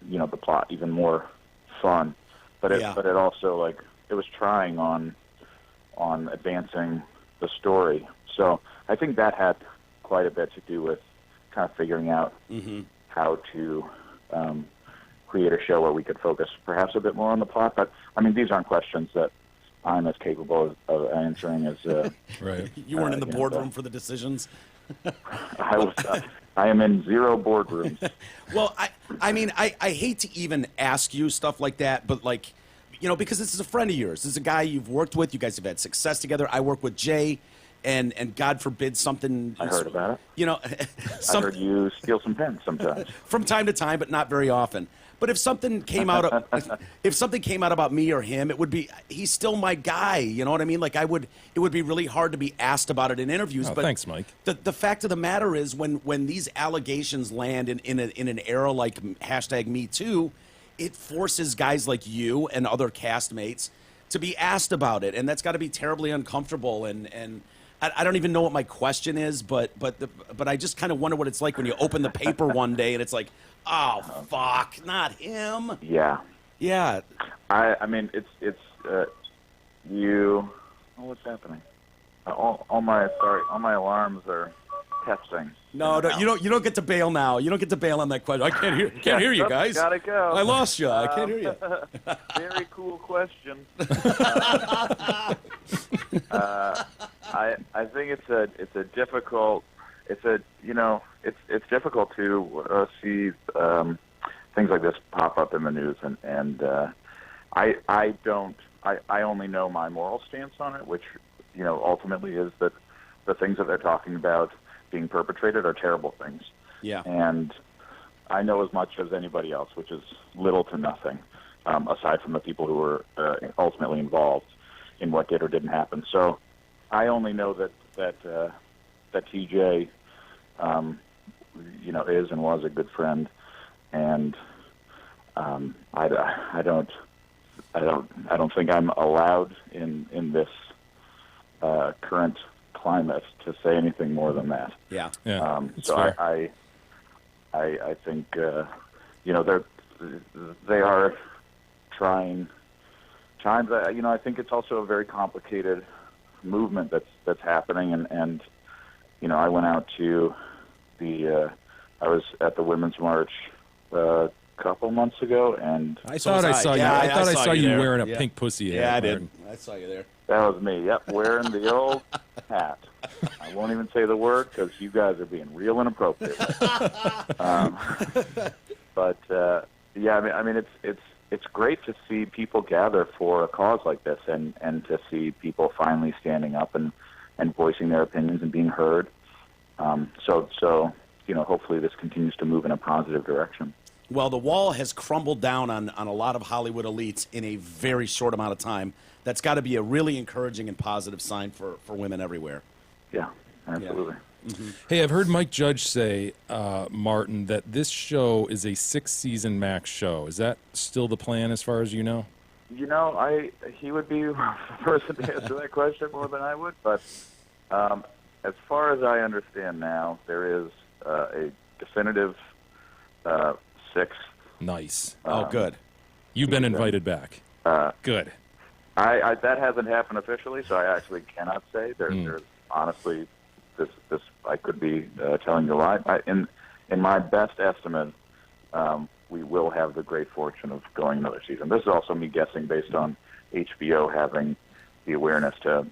the plot even more fun. But it also, it was trying on advancing the story. So I think that had quite a bit to do with kind of figuring out how to create a show where we could focus perhaps a bit more on the plot. But, I mean, these aren't questions that I'm as capable of answering as... right. You weren't in the boardroom for the decisions? I am in 0 boardrooms. Well, I mean, I hate to even ask you stuff like that, but because this is a friend of yours. This is a guy you've worked with. You guys have had success together. I work with Jay, and God forbid something. I heard about it. I heard you steal some pens sometimes. From time to time, but not very often. But if something came out about me or him, he's still my guy. You know what I mean? It would be really hard to be asked about it in interviews. Oh, but thanks, Mike. The fact of the matter is, when these allegations land in an era like #MeToo, it forces guys like you and other castmates to be asked about it, and that's got to be terribly uncomfortable. And I don't even know what my question is, but I just kind of wonder what it's like when you open the paper one day and it's like, oh fuck, not him. Yeah. Yeah. I mean, it's you. Oh, what's happening? All my alarms are testing. No, you don't get to bail now. You don't get to bail on that question. I can't hear you guys. Gotta go. I lost you. I can't hear you. Very cool question. I think it's difficult to see things like this pop up in the news, and I only know my moral stance on it, which ultimately is that the things that they're talking about being perpetrated are terrible things. Yeah. And I know as much as anybody else, which is little to nothing, aside from the people who were ultimately involved in what did or didn't happen. So I only know that TJ, is and was a good friend, and I don't think I'm allowed in this current climate to say anything more than that. Yeah. So fair. I think they are trying times. I think it's also a very complicated movement that's happening, and I went out to I was at the Women's March a couple months ago, and I thought I saw you wearing a pink pussy hat. Yeah, I did. I saw you there. That was me. Yep, wearing the old hat. I won't even say the word because you guys are being real inappropriate. But I mean, it's great to see people gather for a cause like this, and to see people finally standing up and voicing their opinions and being heard. So hopefully this continues to move in a positive direction. Well, the wall has crumbled down on a lot of Hollywood elites in a very short amount of time. That's got to be a really encouraging and positive sign for women everywhere. Yeah, absolutely. Yeah. Mm-hmm. Hey, I've heard Mike Judge say, Martin, that this show is a 6-season max show. Is that still the plan as far as you know? He would be the person to answer that question more than I would, but as far as I understand now, there is a definitive 6th. Nice. Good. You've been invited back. Good. That hasn't happened officially, so I actually cannot say. There's honestly, this I could be telling you a lie. In my best estimate, we will have the great fortune of going another season. This is also me guessing based on HBO having the awareness to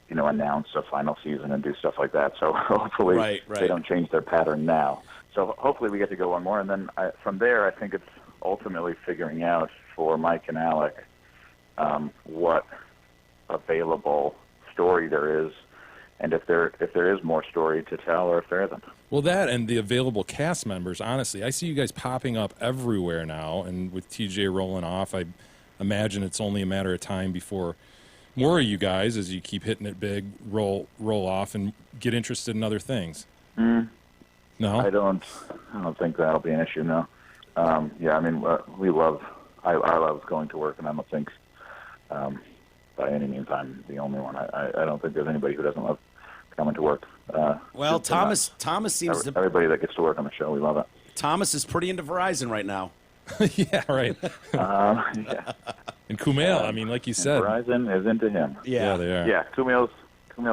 announce a final season and do stuff like that. So hopefully they don't change their pattern now. So hopefully we get to go one more, and then from there I think it's ultimately figuring out for Mike and Alec what available story there is, and if there is more story to tell or if there isn't. Well, that and the available cast members, honestly. I see you guys popping up everywhere now, and with TJ rolling off, I imagine it's only a matter of time before more of you guys, as you keep hitting it big, roll off and get interested in other things. No? I don't think that'll be an issue. No. Yeah, I mean, I love going to work, and I don't think by any means I'm the only one. I don't think there's anybody who doesn't love coming to work. Well, Thomas seems to. Everybody that gets to work on the show, we love it. Thomas is pretty into Verizon right now. Yeah, right. Yeah. And Kumail, I mean, like you said. Verizon is into him. Yeah, they are. Yeah, Kumail's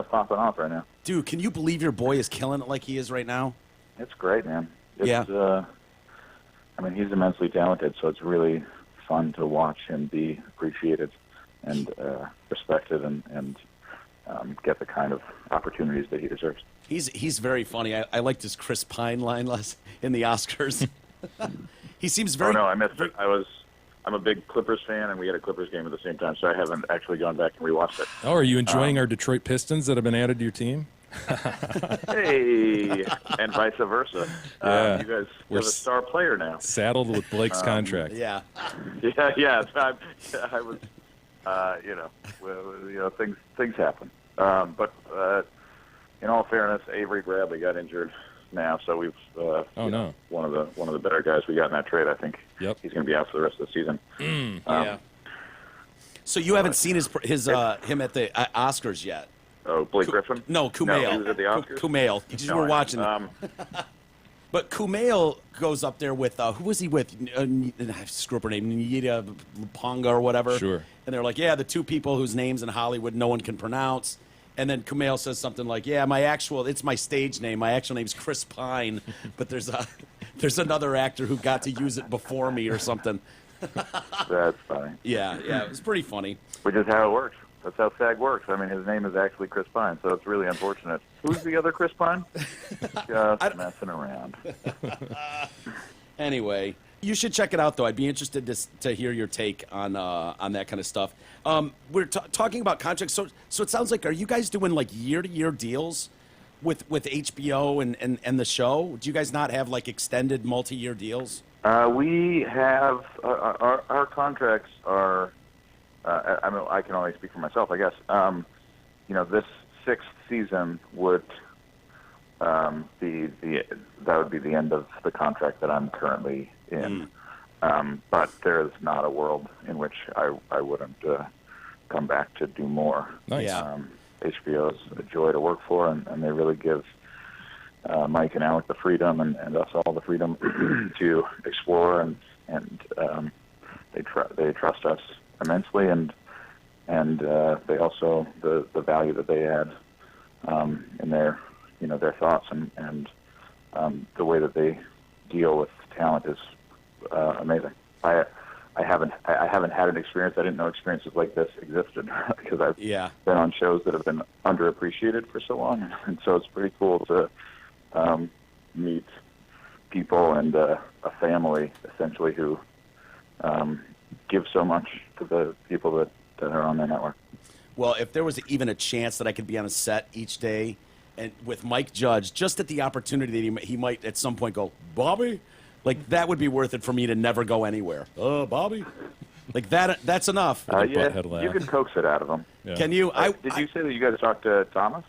popping off right now. Dude, can you believe your boy is killing it like he is right now? It's great, man. Yeah. I mean, he's immensely talented, so it's really fun to watch him be appreciated and respected and get the kind of opportunities that he deserves. He's very funny. I liked his Chris Pine line in the Oscars. He seems very. Oh no, I missed it. I'm a big Clippers fan, and we had a Clippers game at the same time, so I haven't actually gone back and rewatched it. Oh, are you enjoying our Detroit Pistons that have been added to your team? Hey, and vice versa. Yeah. You guys We're have a star player now. Saddled with Blake's contract. Yeah. Yeah. I was, things happen. But in all fairness, Avery Bradley got injured now, so we've no. one of the better guys we got in that trade. I think he's going to be out for the rest of the season. Yeah. So you haven't seen him at the Oscars yet? Oh, Blake Griffin? No, Kumail. No, he was at the Oscars? Kumail. You just were watching it. But Kumail goes up there with, who was he with? I screw up her name, Nita Ponga or whatever. Sure. And they're like, yeah, the two people whose names in Hollywood no one can pronounce. And then Kumail says something like, yeah, it's my stage name. My actual name's Chris Pine, but there's another actor who got to use it before me or something. That's funny. Yeah, it was pretty funny. Which is how it works. That's how SAG works. I mean, his name is actually Chris Pine, so it's really unfortunate. Who's the other Chris Pine? Just messing around. Anyway, you should check it out, though. I'd be interested to hear your take on that kind of stuff. We're talking about contracts. So it sounds like, are you guys doing like year-to-year deals with HBO and the show? Do you guys not have like extended multi-year deals? We have our contracts are. I mean, I can only speak for myself, I guess. This sixth season would be the end of the contract that I'm currently in. But there is not a world in which I wouldn't come back to do more. Nice. HBO is a joy to work for, and they really give Mike and Alec the freedom and us all the freedom to explore, and they trust us immensely, and they also the value that they add in their thoughts and the way that they deal with talent is amazing. I haven't had an experience. I didn't know experiences like this existed because I've been on shows that have been underappreciated for so long, and so it's pretty cool to meet people and a family essentially who give so much to the people that are on their network. Well, if there was even a chance that I could be on a set each day and with Mike Judge, just at the opportunity that he might at some point go, Bobby, like that would be worth it for me to never go anywhere. Bobby, like that's enough. Yeah, you can coax it out of him. Yeah. Can you? Did you say that you guys talked to Thomas?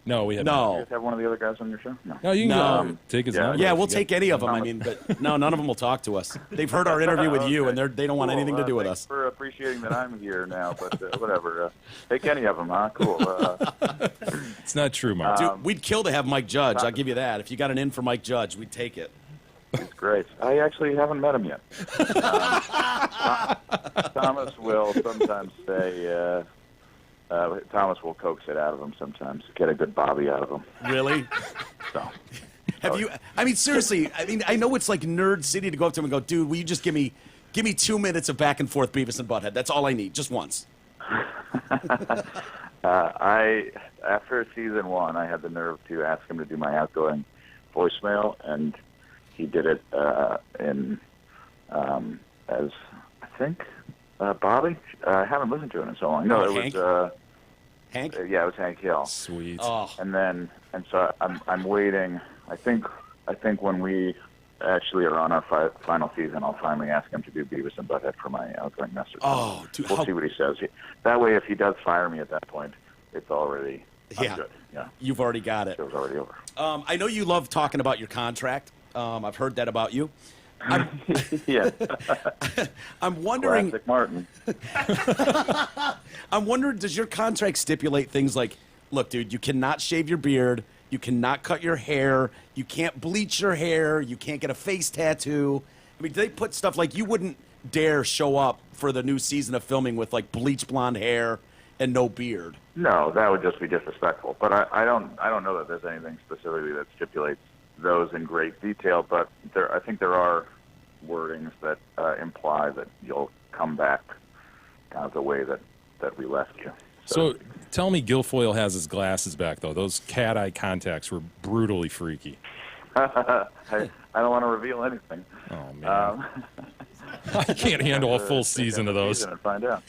No, we have No. You guys have one of the other guys on your show? No, you can take his number. Yeah, we'll take any of them. I mean, but no, none of them will talk to us. They've heard our interview with you, and they don't want anything to do with us. Thanks for appreciating that I'm here now, but whatever. Take any of them, huh? Cool. It's not true, Mark. Dude, we'd kill to have Mike Judge. I'll give you that. If you got an in for Mike Judge, we'd take it. He's great. I actually haven't met him yet. Thomas will sometimes say... Thomas will coax it out of him sometimes, get a good Bobby out of him. Really? So, have you? I mean, seriously. I mean, I know it's like Nerd City to go up to him and go, dude, will you just give me 2 minutes of back and forth Beavis and Butthead? That's all I need, just once. After season 1, I had the nerve to ask him to do my outgoing voicemail, and he did it as I think. Bobby? I haven't listened to it in so long. No, it was Hank. Yeah, it was Hank Hill. Sweet. Oh. And so I'm waiting. I think when we actually are on our final season, I'll finally ask him to do Beavis and Butthead for my outgoing message. Oh, dude, we'll see what he says. That way, if he does fire me at that point, it's already Yeah. good. Yeah, You've already got it. show's already over. I know you love talking about your contract. I've heard that about you. Yeah, I'm wondering. classic Martin. I'm wondering, does your contract stipulate things like, look, dude, you cannot shave your beard, you cannot cut your hair, you can't bleach your hair, you can't get a face tattoo? I mean, do they put stuff like you wouldn't dare show up for the new season of filming with like bleach blonde hair and no beard? No, that would just be disrespectful. But I don't know that there's anything specifically that stipulates those in great detail. But I think there are wordings that imply that you'll come back kind of the way that we left you. So tell me Guilfoyle has his glasses back, though. Those cat-eye contacts were brutally freaky. I don't want to reveal anything. Oh, man. I can't handle a full season of those. And find out.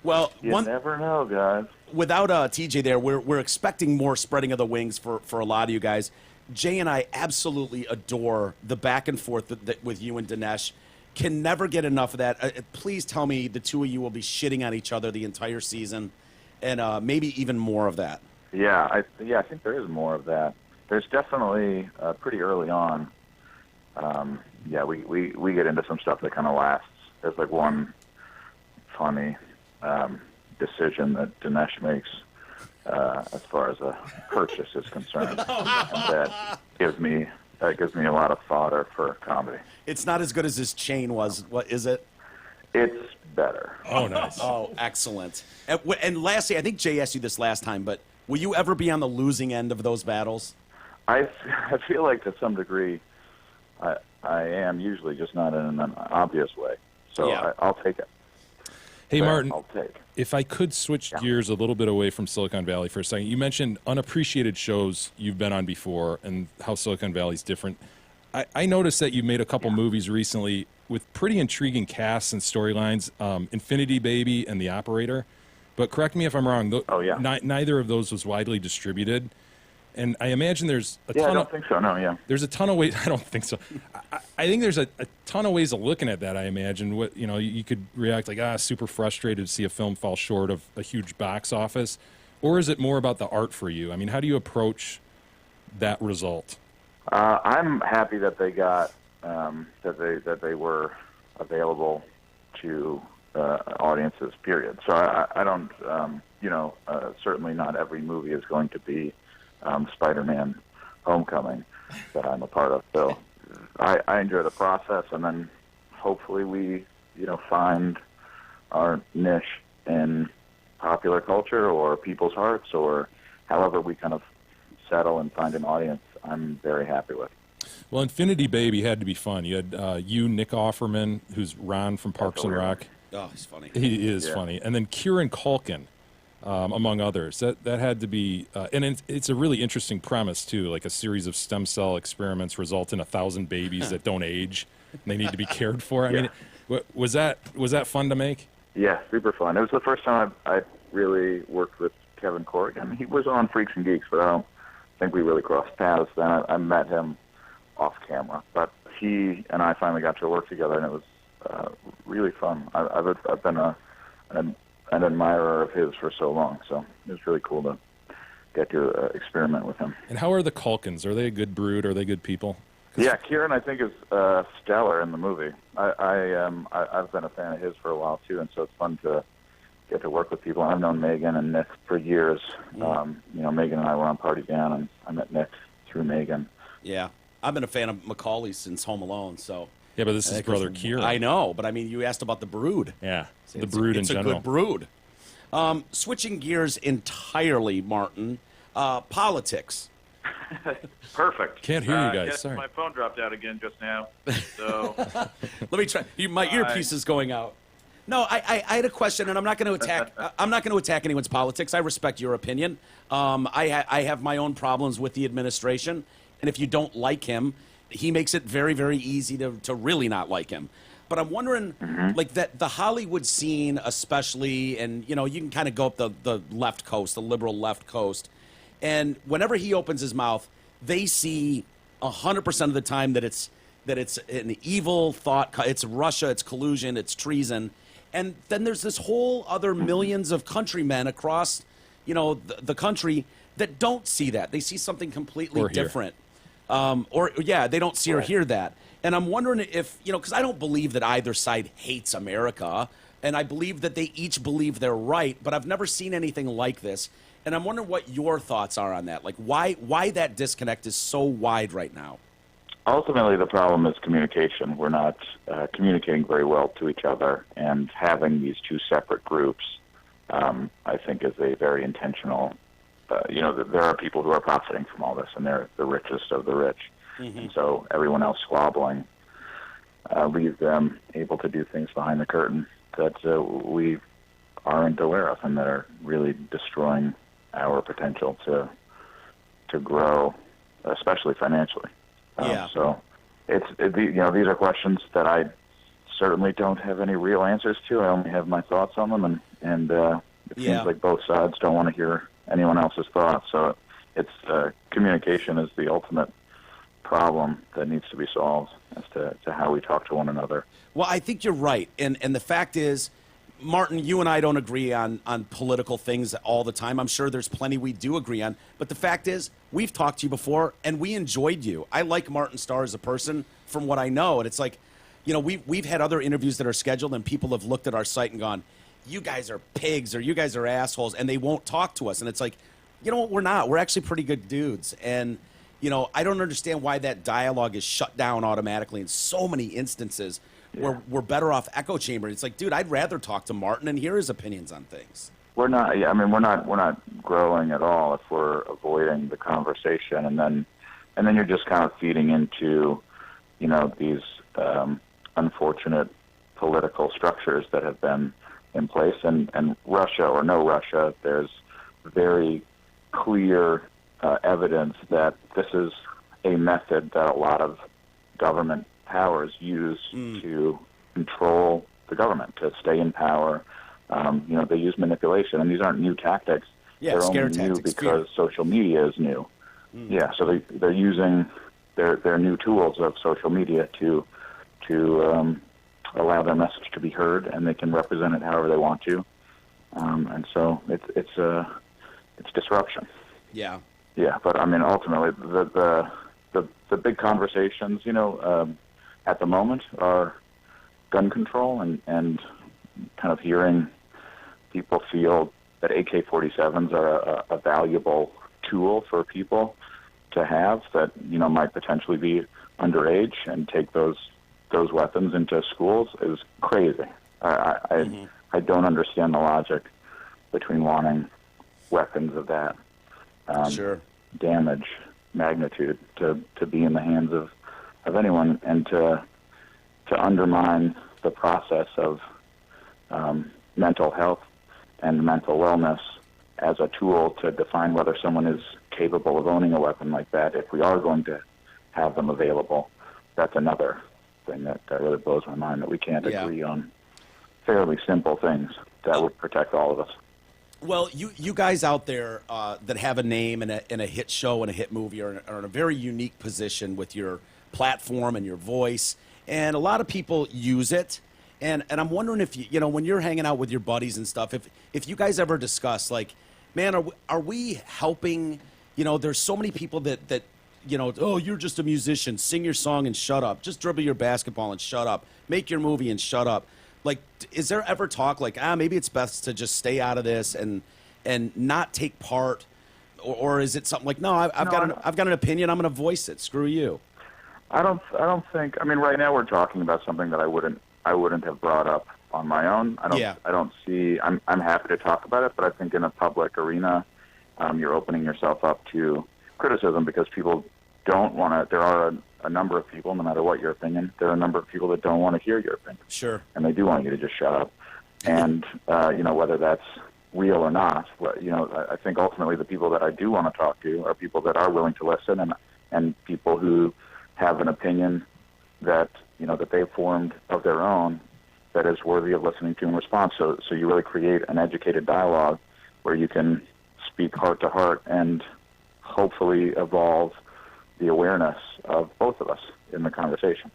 Well, You never know, guys. without TJ there, we're expecting more spreading of the wings for a lot of you guys. Jay and I absolutely adore the back and forth that with you and Dinesh. Can never get enough of that. Please tell me the two of you will be shitting on each other the entire season, and maybe even more of that. Yeah, I think there is more of that. There's definitely pretty early on. We get into some stuff that kind of lasts. There's like one funny decision that Dinesh makes as far as a purchase is concerned, and that gives me a lot of fodder for comedy. It's not as good as his chain was. What is it? It's better. Oh, nice. Oh, excellent. And lastly, I think Jay asked you this last time, but will you ever be on the losing end of those battles? I feel like to some degree I am, usually just not in an obvious way. So Yeah. I'll take it. Hey, That Martin, I'll take. if I could switch gears a little bit away from Silicon Valley for a second. You mentioned unappreciated shows you've been on before and how Silicon Valley's different. I noticed that you made a couple movies recently with pretty intriguing casts and storylines, Infinity Baby and The Operator. But correct me if I'm wrong. Neither of those was widely distributed. And I imagine there's a ton I don't think so. No, yeah. There's a ton of ways. I don't think so. I think there's a ton of ways of looking at that. I imagine you could react like super frustrated to see a film fall short of a huge box office, or is it more about the art for you? I mean, how do you approach that result? I'm happy that they got that they were available to audiences. Period. So I don't. Certainly not every movie is going to be Spider-Man Homecoming that I'm a part of. So I enjoy the process, and then hopefully we, find our niche in popular culture or people's hearts, or however we kind of settle and find an audience. I'm very happy with. Well, Infinity Baby had to be fun. You had Nick Offerman, who's Ron from Parks and Rec. Oh, he's funny. He is funny. And then Kieran Culkin, among others. That had to be, and it's a really interesting premise too. Like a series of stem cell experiments result in 1,000 babies that don't age. And they need to be cared for. I mean, was that fun to make? Yeah, super fun. It was the first time I really worked with Kevin Corrigan. He was on Freaks and Geeks, but I don't think we really crossed paths then. I met him off camera, but he and I finally got to work together, and it was really fun. I've been an admirer of his for so long, so it was really cool to get to experiment with him. And how are the Culkins? Are they a good brood? Are they good people? Yeah, Kieran I think is stellar in the movie. I've been a fan of his for a while too, and so it's fun to get to work with people. I've known Megan and Nick for years. Megan and I were on Party Down, and I met Nick through Megan. Yeah, I've been a fan of Macaulay since Home Alone, so. Yeah, but this is brother Kieran. I know, but I mean, you asked about the brood. Yeah, the brood in general. It's a good brood. Switching gears entirely, Martin. Politics. Perfect. Can't hear you guys. Yes, Sorry. my phone dropped out again just now. So Let me try. My earpiece is going out. No, I had a question, and I'm not going to attack. I'm not going to attack anyone's politics. I respect your opinion. I have my own problems with the administration, and if you don't like him, he makes it very, very easy to really not like him. But I'm wondering, like that the Hollywood scene, especially, and you can kind of go up the left coast, the liberal left coast, and whenever he opens his mouth, they see 100% of the time that it's an evil thought. It's Russia, it's collusion, it's treason. And then there's this whole other millions of countrymen across, the country that don't see that. They see something completely Or hear. different. They don't see or hear that. And I'm wondering if, because I don't believe that either side hates America, and I believe that they each believe they're right, but I've never seen anything like this. And I'm wondering what your thoughts are on that. Like, why that disconnect is so wide right now? Ultimately, the problem is communication. We're not communicating very well to each other, and having these two separate groups, I think, is a very intentional. There are people who are profiting from all this, and they're the richest of the rich. Mm-hmm. And so everyone else squabbling leaves them able to do things behind the curtain that we aren't aware of, and that are really destroying our potential to grow, especially financially. So these are questions that I certainly don't have any real answers to. I only have my thoughts on them, and it seems like both sides don't want to hear anyone else's thoughts. So it's communication is the ultimate problem that needs to be solved as to how we talk to one another. Well, I think you're right, and the fact is, Martin, you and I don't agree on political things all the time. I'm sure there's plenty we do agree on. But the fact is, we've talked to you before, and we enjoyed you. I like Martin Starr as a person from what I know. And it's like, we've had other interviews that are scheduled, and people have looked at our site and gone, you guys are pigs or you guys are assholes, and they won't talk to us. And it's like, you know what, we're not. We're actually pretty good dudes. And, I don't understand why that dialogue is shut down automatically in so many instances. We're better off echo chamber. It's like, dude, I'd rather talk to Martin and hear his opinions on things. We're not. Yeah, I mean, we're not growing at all if we're avoiding the conversation, and then you're just kind of feeding into, these unfortunate political structures that have been in place. And Russia or no Russia, there's very clear evidence that this is a method that a lot of government powers use to control the government, to stay in power. They use manipulation, and these aren't new tactics. Yeah, they're scare only new tactics, because fear. social media is new. Yeah, so they're using their new tools of social media to allow their message to be heard, and they can represent it however they want to. And so it's disruption. Yeah. Yeah, but I mean, ultimately, the big conversations, at the moment are gun control and kind of hearing people feel that AK-47s are a valuable tool for people to have that, might potentially be underage and take those weapons into schools is crazy. I don't understand the logic between wanting weapons of that damage magnitude to be in the hands of anyone, and to undermine the process of mental health and mental wellness as a tool to define whether someone is capable of owning a weapon like that. If we are going to have them available, that's another thing that really blows my mind, that we can't agree on fairly simple things that would protect all of us. Well, you guys out there that have a name and a hit show and a hit movie are in a very unique position with your platform and your voice, and a lot of people use it. And I'm wondering if when you're hanging out with your buddies and stuff, if you guys ever discuss, like, man, are we helping? There's so many people that oh, you're just a musician, sing your song and shut up, just dribble your basketball and shut up, make your movie and shut up. Like, is there ever talk like, maybe it's best to just stay out of this and not take part, or is it something like, no, I've got an opinion, I'm going to voice it. Screw you. I don't think. I mean, right now we're talking about something that I wouldn't have brought up on my own. I don't see. I'm happy to talk about it, but I think in a public arena, you're opening yourself up to criticism because people don't want to. There are a number of people, no matter what your opinion, there are a number of people that don't want to hear your opinion. Sure. And they do want you to just shut up. And whether that's real or not, I think ultimately the people that I do want to talk to are people that are willing to listen, and people who have an opinion that that they've formed of their own that is worthy of listening to and respond. So you really create an educated dialogue where you can speak heart to heart and hopefully evolve the awareness of both of us in the conversation.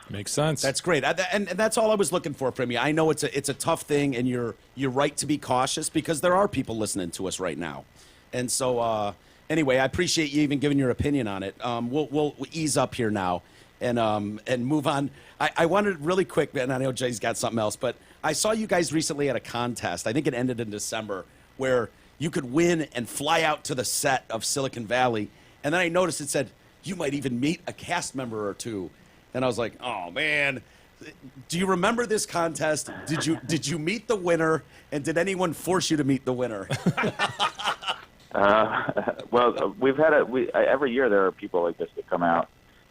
Makes sense. That's great, and that's all I was looking for from you. I know it's a tough thing, and you're right to be cautious because there are people listening to us right now, and so anyway, I appreciate you even giving your opinion on it. We'll ease up here now and move on. I wanted really quick, and I know Jay's got something else, but I saw you guys recently at a contest. I think it ended in December, where you could win and fly out to the set of Silicon Valley, and then I noticed it said you might even meet a cast member or two. And I was like, "Oh man, do you remember this contest? Did you meet the winner? And did anyone force you to meet the winner?" Well, we've had every year there are people like this that come out.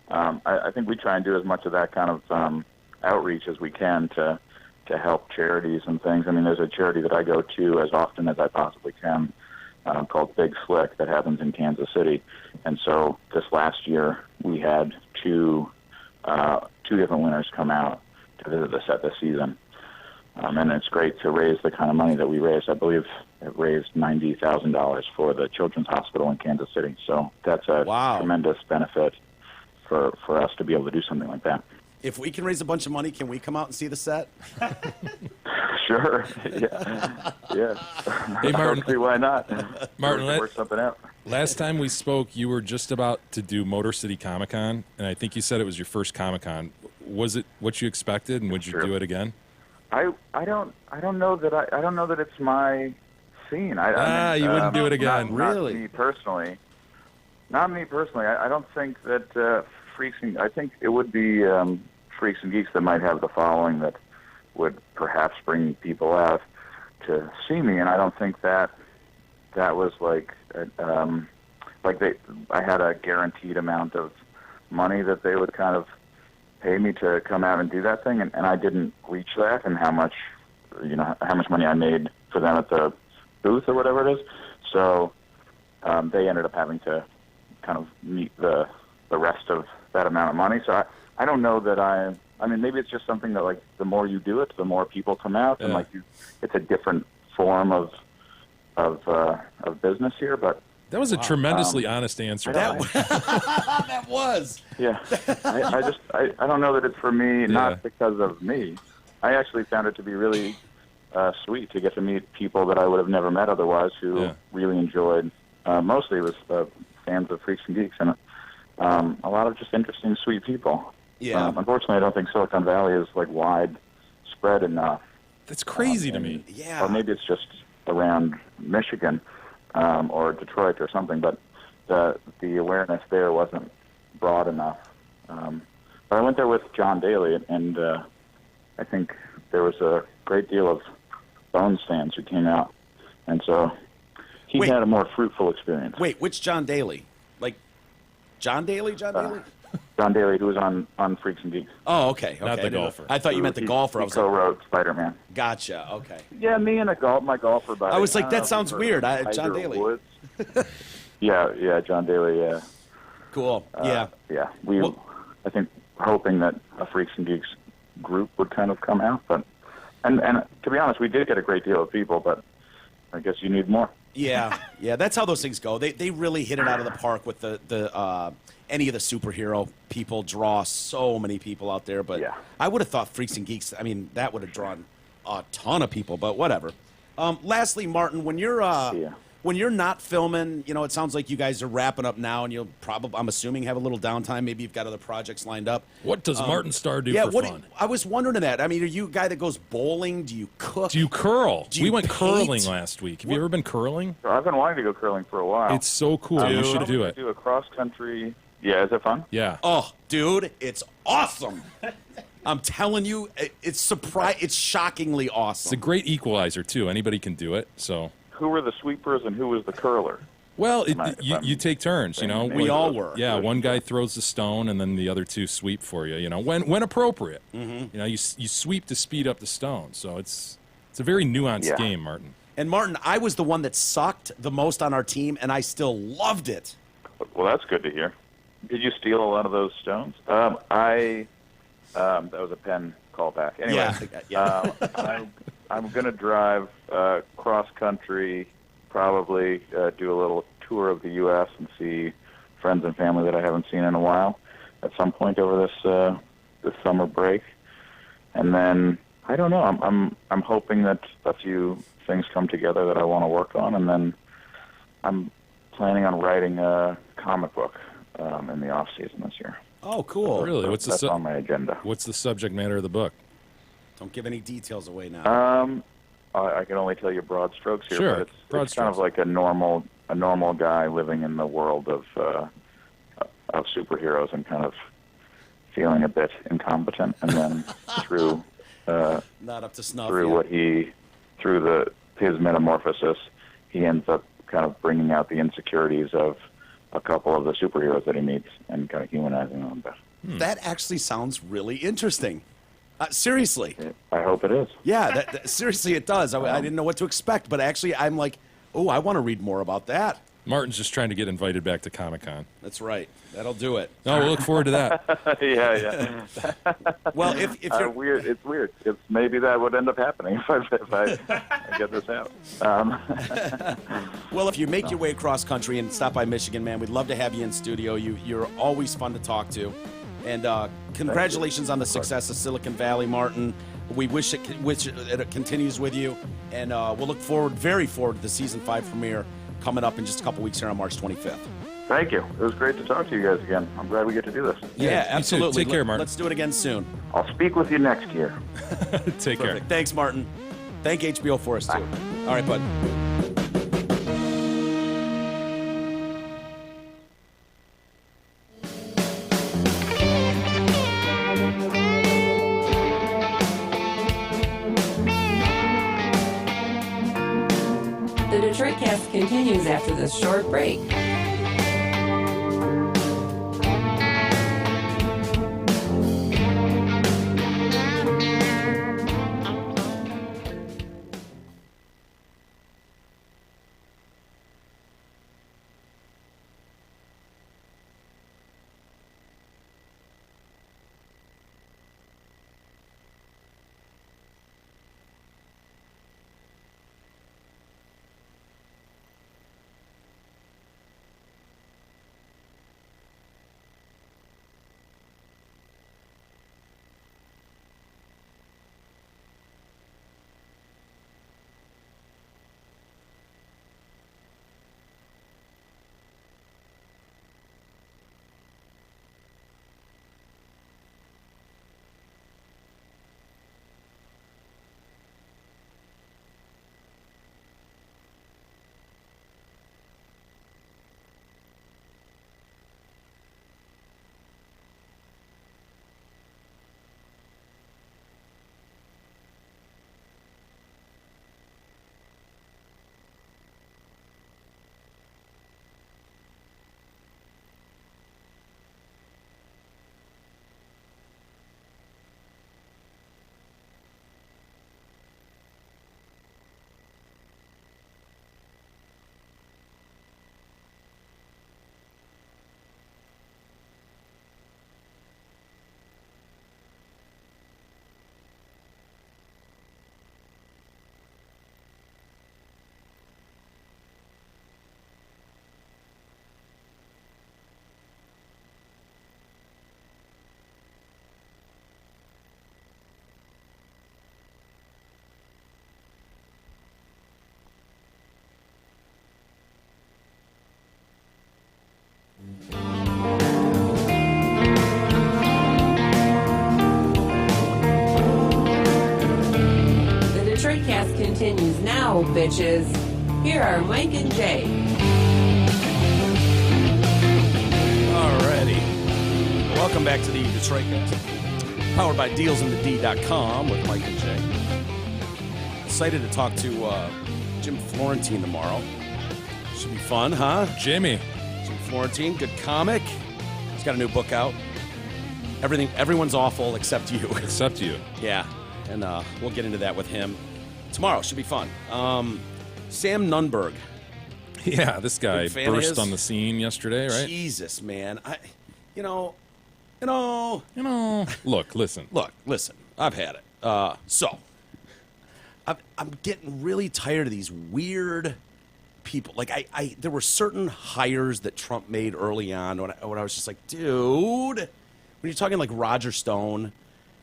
I think we try and do as much of that kind of outreach as we can to help charities and things. I mean, there's a charity that I go to as often as I possibly can called Big Slick that happens in Kansas City. And so this last year we had two different winners come out to visit the set this season. And it's great to raise the kind of money that we raised. I believe it raised $90,000 for the Children's Hospital in Kansas City. So that's a tremendous benefit for us to be able to do something like that. If we can raise a bunch of money, can we come out and see the set? Sure. Yeah. Hey, Martin. See why not? Martin, work something out. Last time we spoke, you were just about to do Motor City Comic Con, and I think you said it was your first Comic Con. Was it what you expected, and would you do it again? I don't know that it's my scene. I mean, you wouldn't do it again. Really? Not me personally. I don't think that Freaks and I think it would be Freaks and Geeks that might have the following that would perhaps bring people out to see me, and I don't think that was like I had a guaranteed amount of money that they would kind of pay me to come out and do that thing, and I didn't reach that, and how much money I made for them at the booth or whatever it is. So they ended up having to kind of meet the rest of that amount of money. So I don't know that I mean, maybe it's just something that, like, the more you do it, the more people come out, and it's a different form of business here. But that was a tremendously honest answer. That was. Yeah. I don't know that it's for me, not because of me. I actually found it to be really sweet to get to meet people that I would have never met otherwise who really enjoyed. Mostly it was fans of Freaks and Geeks, and a lot of just interesting, sweet people. Yeah. Unfortunately, I don't think Silicon Valley is like widespread enough. That's crazy to me. Yeah. Or maybe it's just around Michigan or Detroit or something, but the awareness there wasn't broad enough. But I went there with John Daly, and I think there was a great deal of Bones fans who came out, and so he had a more fruitful experience. Wait, which John Daly? Like John Daly? John Daly? John Daly, who was on Freaks and Geeks. Oh, okay. Not the golfer. I thought you meant the golfer. He co-wrote Spider-Man. Gotcha. Okay. Yeah, me and my golfer buddy. I was like, that sounds weird. John Daly. Woods. yeah, John Daly. Yeah. Cool. Yeah. I think hoping that a Freaks and Geeks group would kind of come out, but and to be honest, we did get a great deal of people, but I guess you need more. Yeah, that's how those things go. They really hit it out of the park with the any of the superhero people draw so many people out there. But I would have thought Freaks and Geeks, I mean, that would have drawn a ton of people, but whatever. Lastly, Martin, when you're not filming, it sounds like you guys are wrapping up now, and you'll probably, I'm assuming, have a little downtime. Maybe you've got other projects lined up. What does Martin Starr do for fun? I was wondering that. I mean, are you a guy that goes bowling? Do you cook? Do you curl? Do you we went paint? curling last week. Have you ever been curling? So I've been wanting to go curling for a while. It's so cool. You should do it. Do a cross country. Yeah, is it fun? Yeah. Oh, dude, it's awesome. I'm telling you, it's shockingly awesome. It's a great equalizer too. Anybody can do it. So. Who were the sweepers and who was the curler? Well, you take turns, We all were. Yeah, one guy throws the stone, and then the other two sweep for you. When appropriate. Mm-hmm. You sweep to speed up the stone. So it's a very nuanced game, Martin. And Martin, I was the one that sucked the most on our team, and I still loved it. Well, that's good to hear. Did you steal a lot of those stones? That was a pen callback. Anyway, I'm going to drive cross country, probably do a little tour of the U.S. and see friends and family that I haven't seen in a while at some point over this summer break, and then I don't know. I'm hoping that a few things come together that I want to work on, and then I'm planning on writing a comic book in the off season this year. Oh, cool. Really? That's on my agenda. What's the subject matter of the book? Don't give any details away now. I can only tell you broad strokes here, Sure, but broad it's kind of strokes. like a normal guy living in the world of superheroes and kind of feeling a bit incompetent, and then through Not up to snuff. through his metamorphosis, he ends up kind of bringing out the insecurities of a couple of the superheroes that he meets and kind of humanizing them a bit. That actually sounds really interesting. Seriously. I hope it is. Yeah, seriously, it does. I didn't know what to expect, but actually, I'm like, oh, I want to read more about that. Martin's just trying to get invited back to Comic-Con. That's right. That'll do it. No, we'll look forward to that. Yeah. Well, if you're weird, it's weird. It's maybe that would end up happening if I get this out. well, if you make your way across country and stop by Michigan, man, we'd love to have you in studio. You're always fun to talk to, and congratulations on the success of Silicon Valley, Martin. We wish it continues with you, and we'll look very forward to the season 5 premiere coming up in just a couple weeks here on March 25th. Thank you. It was great to talk to you guys again. I'm glad we get to do this. Yeah, absolutely. Take care, Martin. Let's do it again soon. I'll speak with you next year. Take care. Perfect. Thanks, Martin. Thank HBO for us, too. All right, bud. The Detroit Cast continues after this short break. The Detroit Cast continues now, bitches. Here are Mike and Jay. Alrighty. Welcome back to the Detroit Cast. Powered by DealsInTheD.com with Mike and Jay. Excited to talk to Jim Florentine tomorrow. Should be fun, huh? Jimmy. Jim Florentine, good comic. He's got a new book out. Everyone's awful except you. Except you. Yeah, and we'll get into that with him tomorrow. Should be fun. Sam Nunberg. Yeah, this guy Big fan of burst his? on the scene yesterday, right? Jesus, man. Look, listen. Look, listen. I've had it. So, I'm getting really tired of these weird people. Like, there were certain hires that Trump made early on when I was just like, dude, when you're talking like Roger Stone,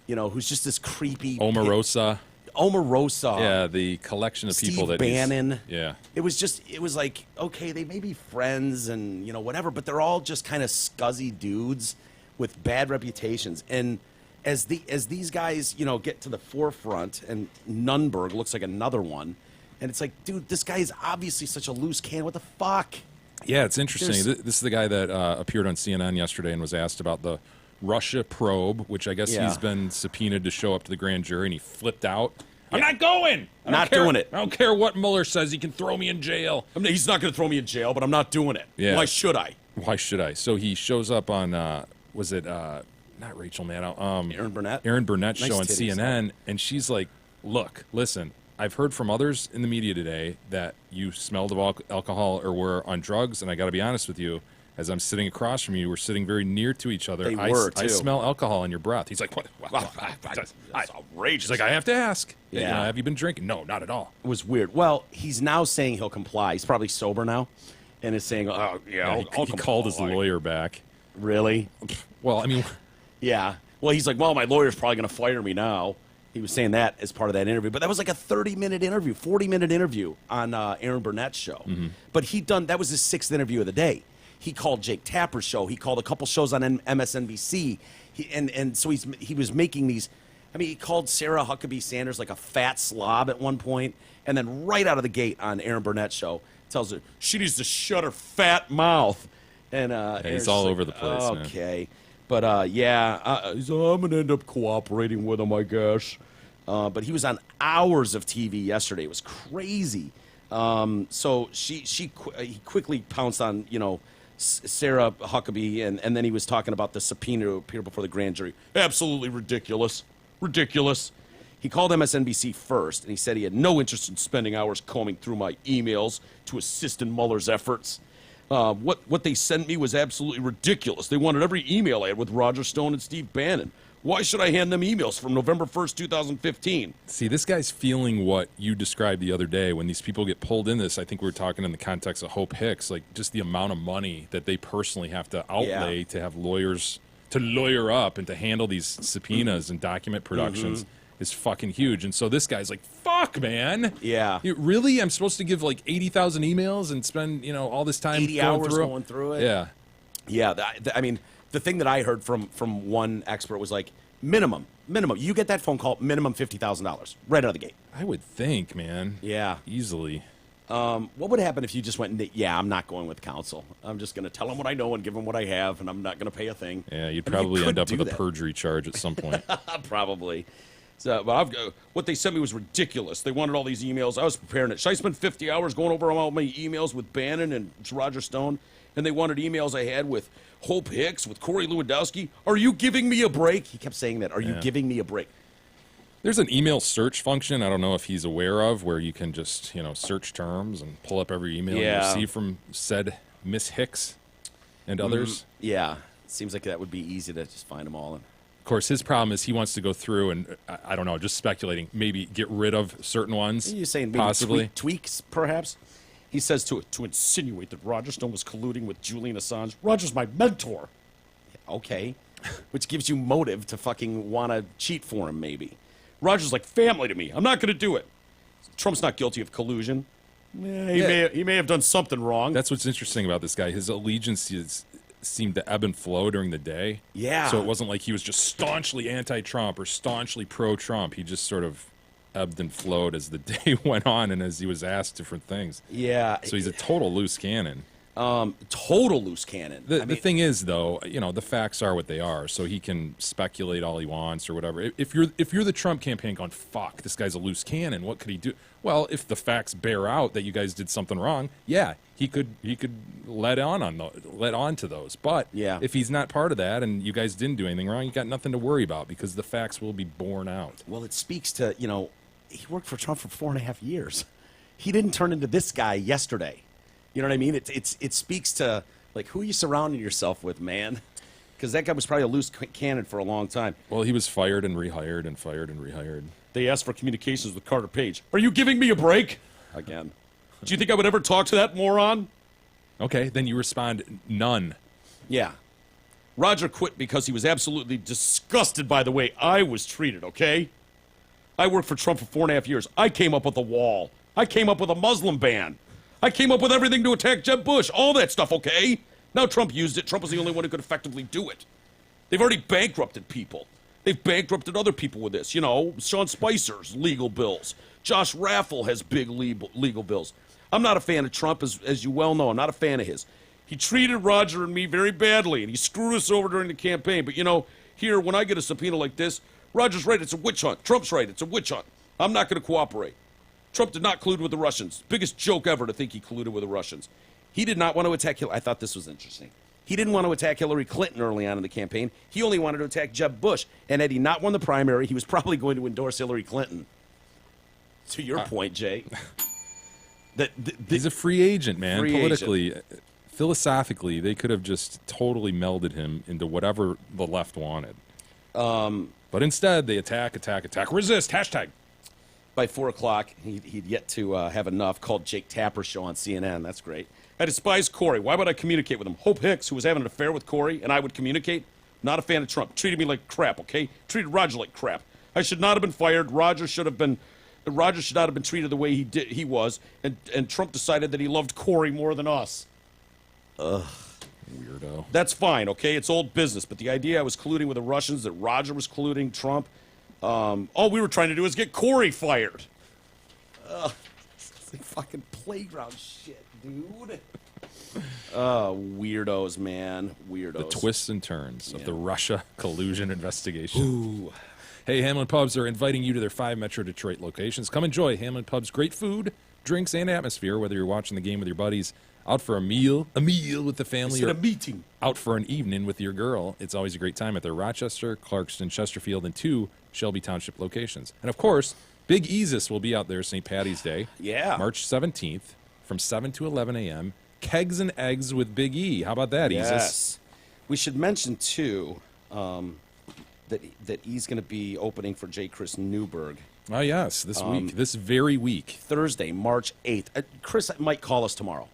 who's just this creepy Omarosa. Omarosa. Yeah, the collection of people Steve that Bannon. Yeah. It was like, okay, they may be friends and, whatever, but they're all just kind of scuzzy dudes with bad reputations. And as these guys, get to the forefront, and Nunberg looks like another one, and it's like, dude, this guy is obviously such a loose cannon. What the fuck? Yeah, it's interesting. This is the guy that appeared on CNN yesterday and was asked about the Russia probe, which I guess he's been subpoenaed to show up to the grand jury, and he flipped out. I'm not going. Not doing it. I don't care what Mueller says. He can throw me in jail. He's not going to throw me in jail, but I'm not doing it. Yeah. Why should I? Why should I? So he shows up on, was it not Rachel Maddow? Aaron Burnett? Aaron Burnett's Nice show on titties. CNN, and she's like, look, listen, I've heard from others in the media today that you smelled of alcohol or were on drugs, and I got to be honest with you, as I'm sitting across from you, we're sitting very near to each other. They were, I too. smell alcohol in your breath. He's like, what? That's outrageous. She's like, I have to ask. Yeah. Have you been drinking? No, not at all. It was weird. Well, he's now saying he'll comply. He's probably sober now, and is saying, "Oh yeah, He called his lawyer back. Really? Well, I mean, Yeah. Well, he's like, well, my lawyer's probably going to fire me now. He was saying that as part of that interview, but that was like a 30-minute interview, 40-minute interview on Aaron Burnett's show. But that was his 6th interview of the day. He called Jake Tapper's show. He called a couple shows on MSNBC. So he was making these. I mean, he called Sarah Huckabee Sanders like a fat slob at one point, and then right out of the gate on Aaron Burnett's show, tells her she needs to shut her fat mouth. And he's all over the place. Okay, but he's like, I'm gonna end up cooperating with him, I guess. But he was on hours of TV yesterday. It was crazy. So he quickly pounced on Sarah Huckabee, and then he was talking about the subpoena to appear before the grand jury. Absolutely ridiculous. Ridiculous. He called MSNBC first, and he said he had no interest in spending hours combing through my emails to assist in Mueller's efforts. What they sent me was absolutely ridiculous. They wanted every email I had with Roger Stone and Steve Bannon. Why should I hand them emails from November 1st, 2015? See, this guy's feeling what you described the other day when these people get pulled in this. I think we were talking in the context of Hope Hicks, like just the amount of money that they personally have to outlay to have lawyers to lawyer up and to handle these subpoenas and document productions is fucking huge. And so this guy's like, fuck, man. Yeah. Really? I'm supposed to give like 80,000 emails and spend, all this time 80 hours going through it? Yeah. Yeah, I mean, the thing that I heard from one expert was like, minimum. You get that phone call, minimum $50,000 right out of the gate. I would think, man. Yeah. Easily. What would happen if you just went, I'm not going with counsel. I'm just going to tell them what I know and give them what I have, and I'm not going to pay a thing. Yeah, you'd I mean, probably you end up could with do a that. perjury charge at some point. Probably. So, but what they sent me was ridiculous. They wanted all these emails. I was preparing it. Should I spend 50 hours going over all my emails with Bannon and Roger Stone? And they wanted emails I had with Hope Hicks, with Corey Lewandowski. Are you giving me a break? He kept saying that. Are you giving me a break? There's an email search function I don't know if he's aware of where you can just, search terms and pull up every email you receive from said Miss Hicks and others. Yeah. It seems like that would be easy to just find them all. Of course, his problem is he wants to go through and, I don't know, just speculating, maybe get rid of certain ones. You're saying maybe possibly. tweaks, perhaps? He says to insinuate that Roger Stone was colluding with Julian Assange. Roger's my mentor. Yeah, okay. Which gives you motive to fucking want to cheat for him, maybe. Roger's like family to me. I'm not going to do it. Trump's not guilty of collusion. He may have done something wrong. That's what's interesting about this guy. His allegiances seemed to ebb and flow during the day. Yeah. So it wasn't like he was just staunchly anti-Trump or staunchly pro-Trump. He just sort of ebbed and flowed as the day went on and as he was asked different things. Yeah. So he's a total loose cannon. Total loose cannon. The thing is, though, the facts are what they are. So he can speculate all he wants or whatever. If you're the Trump campaign going, fuck, this guy's a loose cannon, what could he do? Well, if the facts bear out that you guys did something wrong, yeah, he could let on to those. But if he's not part of that and you guys didn't do anything wrong, you got nothing to worry about because the facts will be borne out. Well, it speaks to, he worked for Trump for 4.5 years. He didn't turn into this guy yesterday. You know what I mean? It speaks to, like, who you surrounding yourself with, man. Because that guy was probably a loose cannon for a long time. Well, he was fired and rehired and fired and rehired. They asked for communications with Carter Page. Are you giving me a break? Again. Do you think I would ever talk to that moron? Okay, then you respond, none. Yeah. Roger quit because he was absolutely disgusted by the way I was treated, okay? I worked for Trump for 4.5 years. I came up with a wall. I came up with a Muslim ban. I came up with everything to attack Jeb Bush. All that stuff, okay? Now Trump used it. Trump was the only one who could effectively do it. They've already bankrupted people. They've bankrupted other people with this. You know, Sean Spicer's legal bills. Josh Raffel has big legal bills. I'm not a fan of Trump, as you well know. I'm not a fan of his. He treated Roger and me very badly, and he screwed us over during the campaign. But, you know, here, when I get a subpoena like this, Roger's right, it's a witch hunt. Trump's right, it's a witch hunt. I'm not going to cooperate. Trump did not collude with the Russians. Biggest joke ever to think he colluded with the Russians. He did not want to attack Hillary. I thought this was interesting. He didn't want to attack Hillary Clinton early on in the campaign. He only wanted to attack Jeb Bush. And had he not won the primary, he was probably going to endorse Hillary Clinton. To your point, Jay. He's a free agent, man. Free Politically, philosophically, they could have just totally melded him into whatever the left wanted. But instead, they attack, resist, hashtag. By 4 o'clock, he'd yet to have enough. Called Jake Tapper's show on CNN. That's great. I despise Corey. Why would I communicate with him? Hope Hicks, who was having an affair with Corey, and I would communicate. Not a fan of Trump. Treated me like crap, okay? Treated Roger like crap. I should not have been fired. Roger should not have been treated the way he was. And Trump decided that he loved Corey more than us. Ugh. Weirdo. That's fine, okay? It's old business. But the idea I was colluding with the Russians, that Roger was colluding, Trump, all we were trying to do is get Corey fired. It's like fucking playground shit, dude. Weirdos, man. Weirdos. The twists and turns of the Russia collusion investigation. Ooh. Hey, Hamlin Pubs are inviting you to their 5 Metro Detroit locations. Come enjoy Hamlin Pubs' great food, drinks, and atmosphere, whether you're watching the game with your buddies, out for a meal with the family, or a meeting, out for an evening with your girl. It's always a great time at their Rochester, Clarkston, Chesterfield, and 2 Shelby Township locations. And, of course, Big Easus will be out there St. Patty's Day, March 17th, from 7 to 11 a.m., Kegs and Eggs with Big E. How about that, Easus? Yes. We should mention, too, that he's going to be opening for J. Chris Newberg. Oh, yes, this week, this very week. Thursday, March 8th. Chris might call us tomorrow.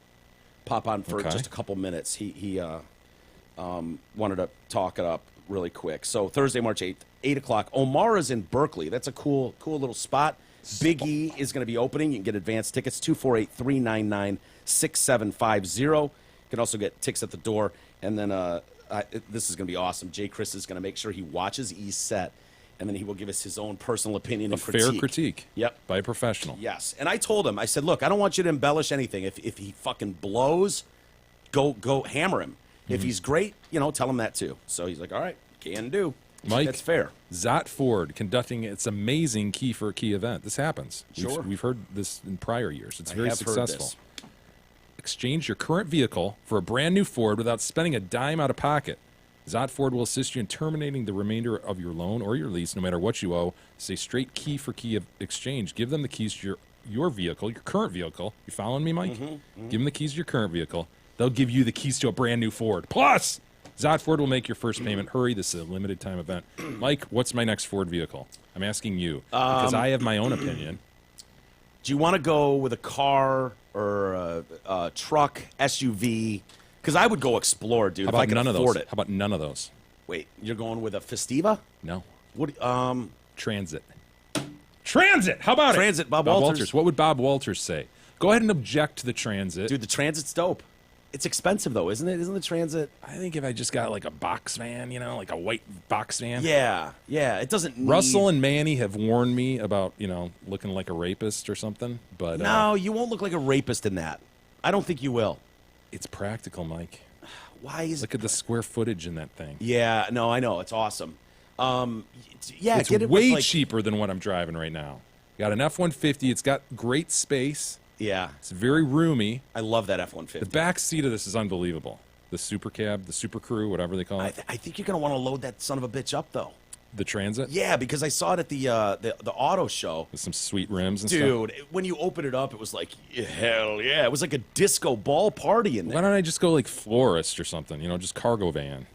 Pop on for just a couple minutes. He wanted to talk it up really quick. So Thursday, March 8th, 8 o'clock. Omara's in Berkeley. That's a cool little spot. Big E is going to be opening. You can get advance tickets, 248-399-6750. You can also get tickets at the door. And then this is going to be awesome. Jay Chris is going to make sure he watches E's set, and then he will give us his own personal opinion and critique. A fair critique. Yep. By a professional. Yes. And I told him, I said, look, I don't want you to embellish anything. If he fucking blows, go hammer him. If he's great, tell him that too. So he's like, all right, can do. Mike, that's fair. Zott Ford conducting its amazing Key for a Key event. This happens. Sure. We've heard this in prior years. It's very successful. Heard this. Exchange your current vehicle for a brand new Ford without spending a dime out of pocket. Zott Ford will assist you in terminating the remainder of your loan or your lease, no matter what you owe. Say straight Key for Key of exchange. Give them the keys to your vehicle, your current vehicle. You following me, Mike? Give them the keys to your current vehicle. They'll give you the keys to a brand new Ford. Plus, Zott Ford will make your first payment. Hurry, this is a limited time event. Mike, what's my next Ford vehicle? I'm asking you because I have my own opinion. Do you want to go with a car or a truck, SUV? Because I would go Explorer, dude. How about if I none could of afford those? it. How about none of those? Wait, you're going with a Festiva? No. What? Transit. Transit. How about Transit, it? Bob Walters. What would Bob Walters say? Go ahead and object to the Transit. Dude, the Transit's dope. It's expensive, though, isn't it? Isn't the Transit? I think if I just got like a box van, like a white box van. Yeah. It doesn't need... Russell and Manny have warned me about, looking like a rapist or something. But no, you won't look like a rapist in that. I don't think you will. It's practical, Mike. Why is Look at the square footage in that thing. Yeah, no, I know. It's awesome. It's get it way with, cheaper than what I'm driving right now. Got an F-150. It's got great space. Yeah. It's very roomy. I love that F-150. The back seat of this is unbelievable. The Super Cab, the Super Crew, whatever they call it. I think you're going to want to load that son of a bitch up, though. The Transit? Yeah, because I saw it at the auto show. With some sweet rims and stuff. Dude, when you open it up, it was like, hell yeah. It was like a disco ball party in there. Why don't I just go like florist or something? Just cargo van.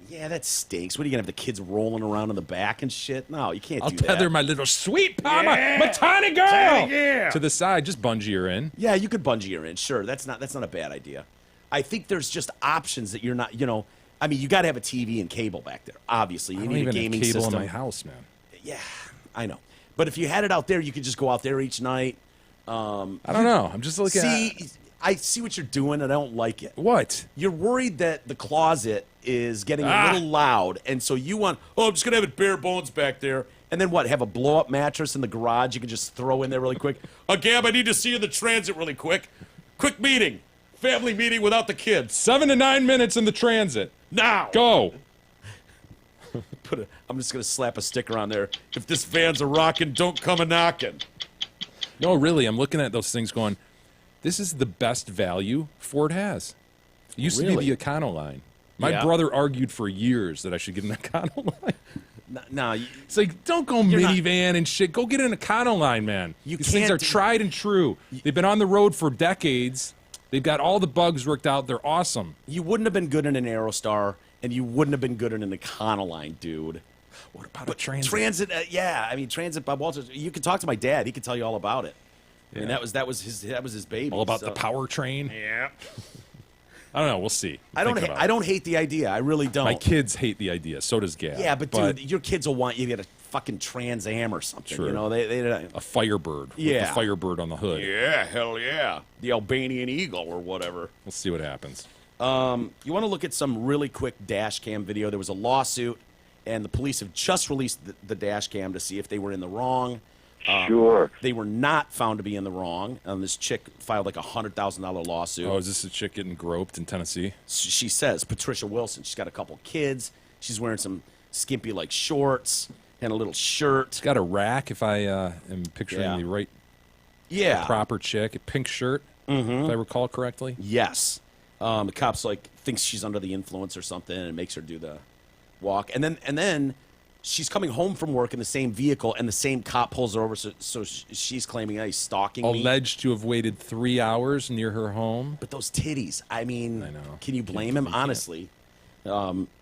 Yeah, that stinks. What are you going to have the kids rolling around in the back and shit? No, you can't do that. I'll tether my little sweet palm, my tiny girl, to the side. Just bungee her in. Yeah, you could bungee her in. Sure, that's not a bad idea. I think there's just options that you're not, I mean, you got to have a TV and cable back there. Obviously, you I don't need even a gaming have cable system. in my house, man. Yeah, I know. But if you had it out there, you could just go out there each night. I don't know. I'm just looking I see what you're doing, and I don't like it. What? You're worried that the closet is getting a little loud, and so you want, I'm just going to have it bare bones back there. And then what, have a blow-up mattress in the garage you can just throw in there really quick? Gab, I need to see you in the transit really quick. Quick meeting. Family meeting without the kids. 7 to 9 minutes in the transit. Now. Go. I'm just going to slap a sticker on there. If this van's a rockin', don't come a knockin'. No, really, I'm looking at those things going, this is the best value Ford has. It used to be the Econoline. My brother argued for years that I should get an Econoline. No, it's like, don't go minivan and shit. Go get an Econoline, man. These things are tried and true. They've been on the road for decades. They've got all the bugs worked out. They're awesome. You wouldn't have been good in an Aerostar, and you wouldn't have been good in an Econoline, dude. What about a Transit? Transit, yeah. I mean, Transit, Bob Walters. You can talk to my dad. He can tell you all about it. I mean, that was his baby. All about the powertrain. Yeah. I don't know. We'll see. I don't hate the idea. I really don't. My kids hate the idea. So does Gab. Yeah, but dude, your kids will want you to get a fucking Trans Am or something. True. You know, they a Firebird. Yeah. With the Firebird on the hood. Yeah, hell yeah. The Albanian Eagle or whatever. We'll see what happens. You want to look at some really quick dash cam video. There was a lawsuit, and the police have just released the dash cam to see if they were in the wrong. Sure. They were not found to be in the wrong. This chick filed like a $100,000 lawsuit. Oh, is this a chick getting groped in Tennessee? She says, Patricia Wilson. She's got a couple kids. She's wearing some skimpy like shorts and a little shirt. She's got a rack, if I am picturing the right proper chick. A pink shirt, if I recall correctly. Yes. The cop's like thinks she's under the influence or something and makes her do the walk. And then she's coming home from work in the same vehicle, and the same cop pulls her over, so she's claiming he's stalking me. Alleged to have waited 3 hours near her home. But those titties, I mean, I know. Can you blame him? Honestly.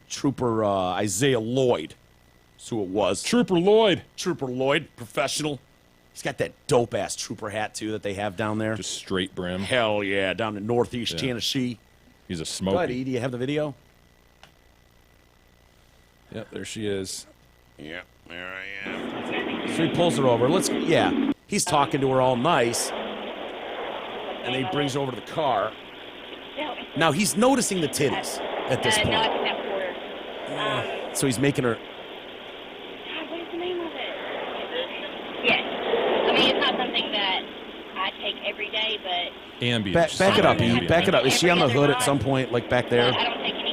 Trooper Isaiah Lloyd, that's who it was. Trooper Lloyd, professional. He's got that dope-ass trooper hat, too, that they have down there. Just straight brim. Hell yeah, down in northeast Tennessee. He's a smoky. Buddy, do you have the video? Yep, there she is. Yeah, there I am. So he pulls her over. He's talking to her all nice. And then he brings her over to the car. Now he's noticing the titties at this point. No, it's in that quarter. So he's making her. God, what is the name of it? Yes. I mean, it's not something that I take every day, but... Ambient. Back it up, E. Back it up. Is she on the hood at some point, like back there? I don't take any...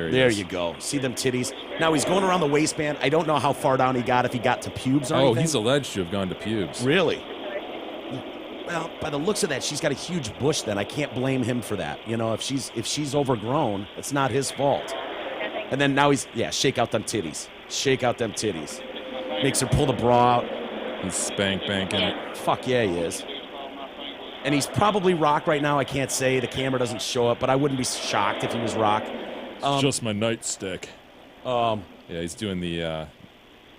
There you go. See them titties? Now he's going around the waistband. I don't know how far down he got, if he got to pubes or anything. Oh, he's alleged to have gone to pubes. Really? Well, by the looks of that, she's got a huge bush then. I can't blame him for that. You know, if she's overgrown, it's not his fault. And then now shake out them titties. Shake out them titties. Makes her pull the bra out. He's spanking it. Fuck yeah, he is. And he's probably rock right now. I can't say. The camera doesn't show up, but I wouldn't be shocked if he was rock. It's just my nightstick. Yeah, he's doing the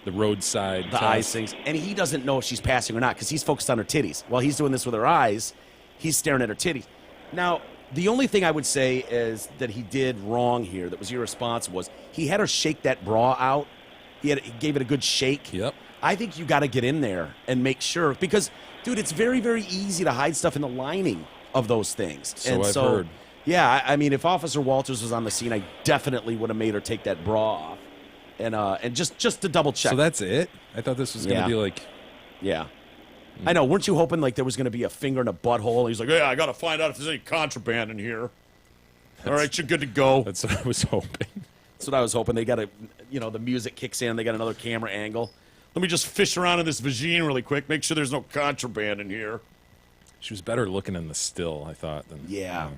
roadside the test. eyes things, and he doesn't know if she's passing or not because he's focused on her titties. While he's doing this with her eyes, he's staring at her titties. Now, the only thing I would say is that he did wrong here, that was irresponsible, was he had her shake that bra out. He gave it a good shake. Yep. I think you got to get in there and make sure, because, dude, it's very, very easy to hide stuff in the lining of those things. So I've heard. Yeah, I mean, if Officer Walters was on the scene, I definitely would have made her take that bra off, and just to double check. So that's it? I thought this was going to be like... Yeah. I know. Weren't you hoping like there was going to be a finger in a butthole? He's like, yeah, I got to find out if there's any contraband in here. All right, you're good to go. That's what I was hoping. That's what I was hoping. They got the music kicks in. They got another camera angle. Let me just fish around in this vagine really quick. Make sure there's no contraband in here. She was better looking in the still, I thought. Than, Yeah.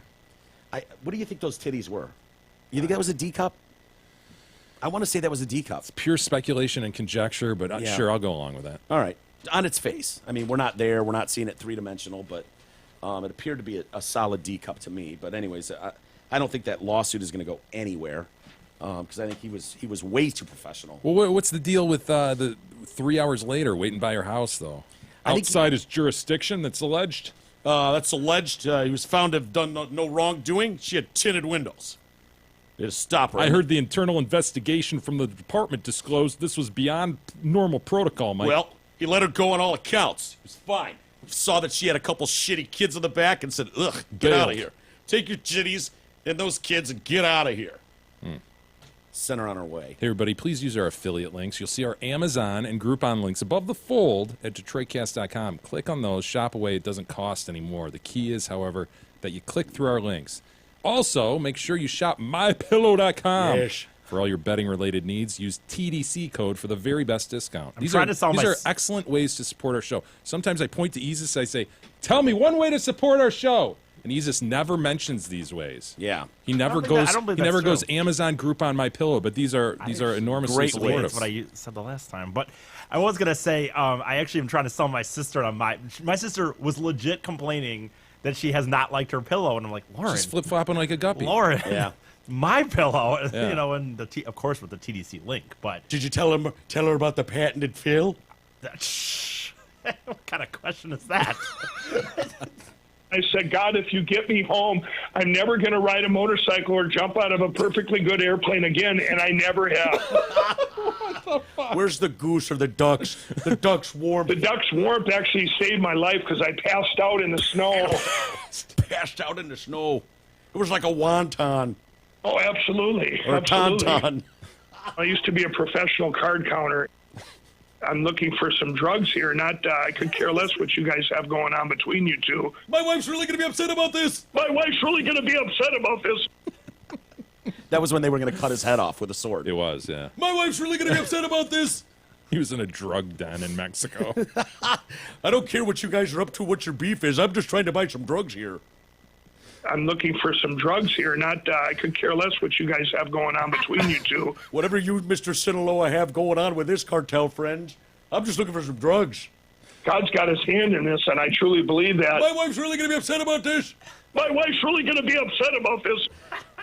What do you think those titties were? You think that was a D cup? I want to say that was a D cup. It's pure speculation and conjecture, but sure, I'll go along with that. All right. On its face. I mean, we're not there. We're not seeing it three-dimensional, but it appeared to be a solid D cup to me. But anyways, I don't think that lawsuit is going to go anywhere because I think he was way too professional. Well, what's the deal with the 3 hours later waiting by your house, though? Outside his jurisdiction that's alleged? That's alleged. He was found to have done no wrongdoing. She had tinted windows. They had to stop her. I heard the internal investigation from the department disclosed this was beyond normal protocol, Mike. Well, he let her go on all accounts. It was fine. Saw that she had a couple shitty kids in the back and said, ugh, get out of here. Take your chitties and those kids and get out of here. Send her on her way. Hey, everybody, please use our affiliate links. You'll see our Amazon and Groupon links above the fold at DetroitCast.com. Click on those. Shop away. It doesn't cost anymore. The key is, however, that you click through our links. Also, make sure you shop MyPillow.com. Yes. For all your betting-related needs, use TDC code for the very best discount. These trying to sell are excellent ways to support our show. Sometimes I point to Isis, I say, tell me one way to support our show. And Isis never mentions these ways. Yeah. He never goes Amazon, Groupon, MyPillow, but these are enormously Great supportive. That's what I said the last time. But I was going to say, I actually am trying to sell my sister on my sister was legit complaining that she has not liked her pillow. And I'm like, Lauren. She's flip-flopping like a guppy. Lauren. Yeah. My pillow, Yeah. and of course with the TDC link, but Did you tell her about the patented fill? what kind of question is that? I said, God, if you get me home, I'm never going to ride a motorcycle or jump out of a perfectly good airplane again, and I never have. Where's the goose or the ducks? The duck's warm. The duck's warmth actually saved my life because I passed out in the snow. Passed out in the snow. It was like a wonton. Oh, absolutely. Or a Absolutely. tauntaun. I used to be a professional card counter. I'm looking for some drugs here. I could care less what you guys have going on between you two. My wife's really going to be upset about this. My wife's really going to be upset about this. That was when they were going to cut his head off with a sword. It was, yeah. My wife's really going to be upset about this. He was in a drug den in Mexico. I don't care what you guys are up to, what your beef is. I'm just trying to buy some drugs here. I'm looking for some drugs here. I could care less what you guys have going on between you two. Whatever you, Mr. Sinaloa, have going on with this cartel, friend, I'm just looking for some drugs. God's got his hand in this, and I truly believe that. My wife's really going to be upset about this. My wife's really going to be upset about this.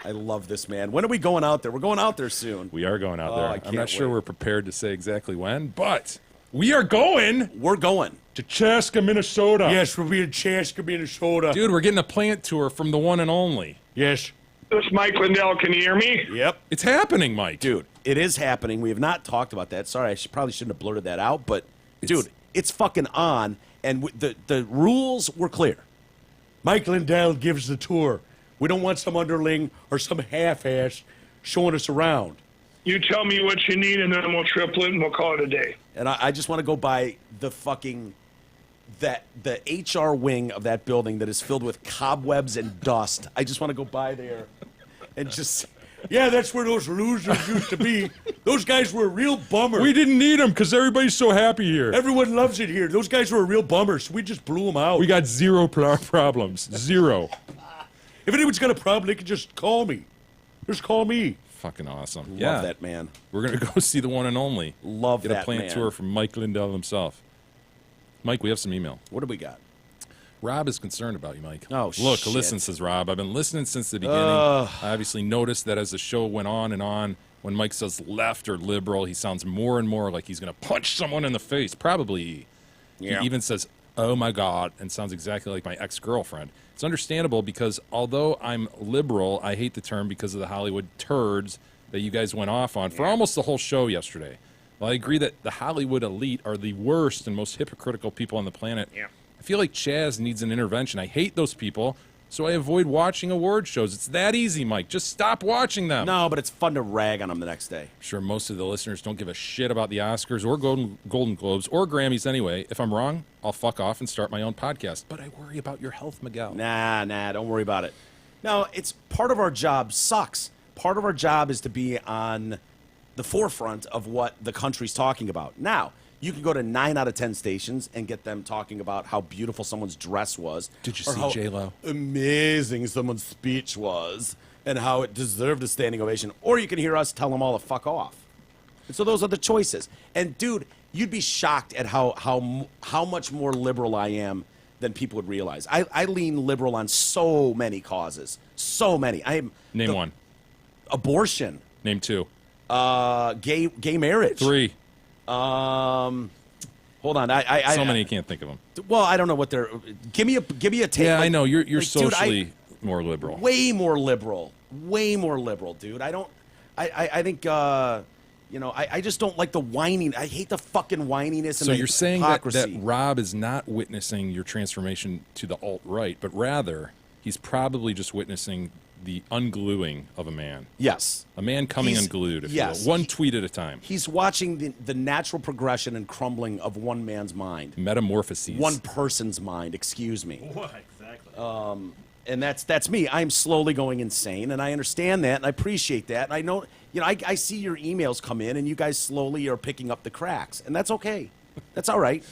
I love this, man. When are we going out there? We're going out there soon. We are going out Oh, there. I I'm can't not sure wait. we're prepared to say exactly when, but we are going We're going. to Chaska, Minnesota. Yes, we'll be in Chaska, Minnesota. Dude, we're getting a plant tour from the one and only. Yes. This is Mike Lindell. Can you hear me? Yep. It's happening, Mike. Dude, it is happening. We have not talked about that. Sorry, probably shouldn't have blurted that out, but, dude, it's fucking on, and the rules were clear. Mike Lindell gives the tour. We don't want some underling or some half-ass showing us around. You tell me what you need, and then we'll triple it, and we'll call it a day. And I just want to go by the fucking the HR wing of that building that is filled with cobwebs and dust. I just want to go by there and just, yeah, that's where those losers used to be. Those guys were a real bummer. We didn't need them because everybody's so happy here. Everyone loves it here. Those guys were a real bummer, so we just blew them out. We got zero problems. Zero. If anyone's got a problem, they can just call me. Just call me. Fucking awesome. Love that, man. We're going to go see the one and only. Love Get that, a plant man. tour from Mike Lindell himself. Mike, we have some email. What do we got? Rob is concerned about you, Mike. Oh, Look, shit. listen, says Rob. I've been listening since the beginning. I obviously noticed that as the show went on, when Mike says left or liberal, he sounds more and more like he's going to punch someone in the face. Probably. Yeah. He even says, oh my God, and sounds exactly like my ex-girlfriend. It's understandable because although I'm liberal, I hate the term because of the Hollywood turds that you guys went off on for almost the whole show yesterday. While I agree that the Hollywood elite are the worst and most hypocritical people on the planet, I feel like Chaz needs an intervention. I hate those people, so I avoid watching award shows. It's that easy, Mike. Just stop watching them. No, but it's fun to rag on them the next day. I'm sure most of the listeners don't give a shit about the Oscars or Golden Globes or Grammys anyway. If I'm wrong, I'll fuck off and start my own podcast. But I worry about your health, Miguel. Nah, don't worry about it. No, it's part of our job sucks. Part of our job is to be on the forefront of what the country's talking about. Now, you can go to 9 out of 10 stations and get them talking about how beautiful someone's dress was. Did you or see how J-Lo? amazing someone's speech was and how it deserved a standing ovation. Or you can hear us tell them all to fuck off. And so those are the choices. And, dude, you'd be shocked at how much more liberal I am than people would realize. I lean liberal on so many causes. So many. Name one. Abortion. Name two. Gay marriage. Three. Hold Hold on. So many you can't think of them. Well, I don't know what they're. Give me a take. Yeah, like, I know you're like, socially dude, more liberal. Way more liberal, dude. I don't. I think. I just don't like the whining. I hate the fucking whininess. And So the you're saying that hypocrisy. Rob is not witnessing your transformation to the alt-right, but rather he's probably just witnessing the ungluing of a man. Yes. A man coming He's- unglued, if yes. you will. One tweet at a time. He's watching the natural progression and crumbling of one man's mind. Metamorphoses. One person's mind, excuse me. What exactly? And that's me. I'm slowly going insane, and I understand that, and I appreciate that. And I know, I see your emails come in, and you guys slowly are picking up the cracks, and that's okay. That's all right.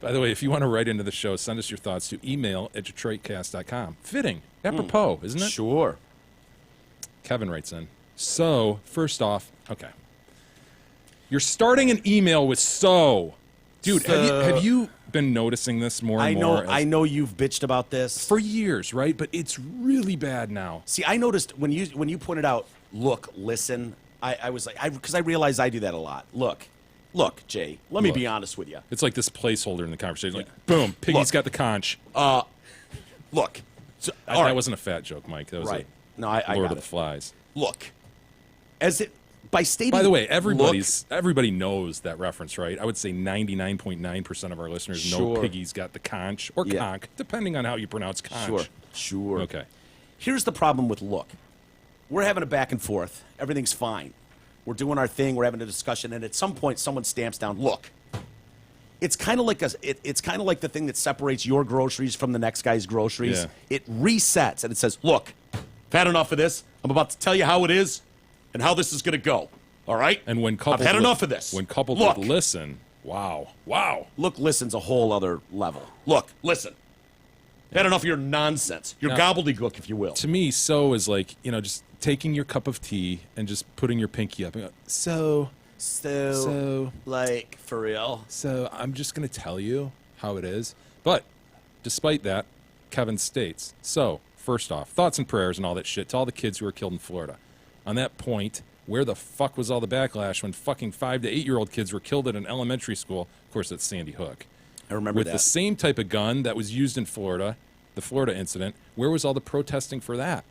By the way, if you want to write into the show, send us your thoughts to email@detroitcast.com. Fitting. Apropos, isn't it? Sure. Kevin writes in. So, first off, okay. You're starting an email with so. Dude, have you been noticing this more and more? I know you've bitched about this for years, right? But it's really bad now. See, I noticed when you pointed out, look, listen, I was like, because I realize I do that a lot. Look, Jay, let me be honest with you. It's like this placeholder in the conversation. Like, boom, Piggy's got the conch. Look. So, that wasn't a fat joke, Mike. That was right. a No, I Lord got of the it. Flies. Look, by stating. By the way, everybody knows that reference, right? I would say 99.9% of our listeners know Sure. Piggy's got the conch or conch, depending on how you pronounce conch. Sure. Okay. Here's the problem with look. We're having a back and forth. Everything's fine. We're doing our thing. We're having a discussion, and at some point, someone stamps down look. It's kind of like it's kind of like the thing that separates your groceries from the next guy's groceries. Yeah. It resets and it says, "Look, I've had enough of this. I'm about to tell you how it is and how this is going to go. All right? And when coupled I've had with, enough of this. When coupled Look. with listen, wow. Look, listen's a whole other level. Look, listen. I've had enough of your nonsense, your Now, gobbledygook, if you will. To me, so is like, just taking your cup of tea and just putting your pinky up and go, so, like, for real. So I'm just going to tell you how it is. But despite that, Kevin states, so, first off, thoughts and prayers and all that shit to all the kids who were killed in Florida. On that point, where the fuck was all the backlash when fucking 5 to 8-year-old kids were killed at an elementary school? Of course, that's Sandy Hook. I remember With that. the same type of gun that was used in Florida, the Florida incident, where was all the protesting for that?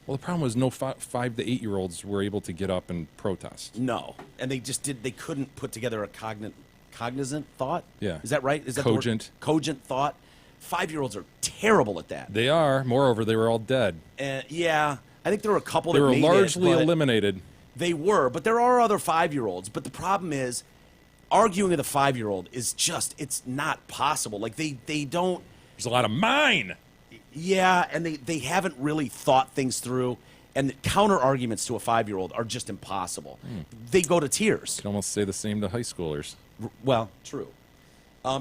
Well, the problem was no 5 to 8-year-olds were able to get up and protest. No. And they couldn't put together a cognizant thought? Yeah. Is that right? Is that the word? Cogent. Cogent thought? 5-year-olds are terrible at that. They are. Moreover, they were all dead. Yeah. I think there were a couple They that were made largely it, but eliminated. They were, but there are other 5-year-olds. But the problem is, arguing with a 5-year-old is just, it's not possible. Like, they don't... There's a lot of mine. Yeah, and they haven't really thought things through. And the counter arguments to a 5-year-old are just impossible. They go to tears. You can almost say the same to high schoolers. Well, true.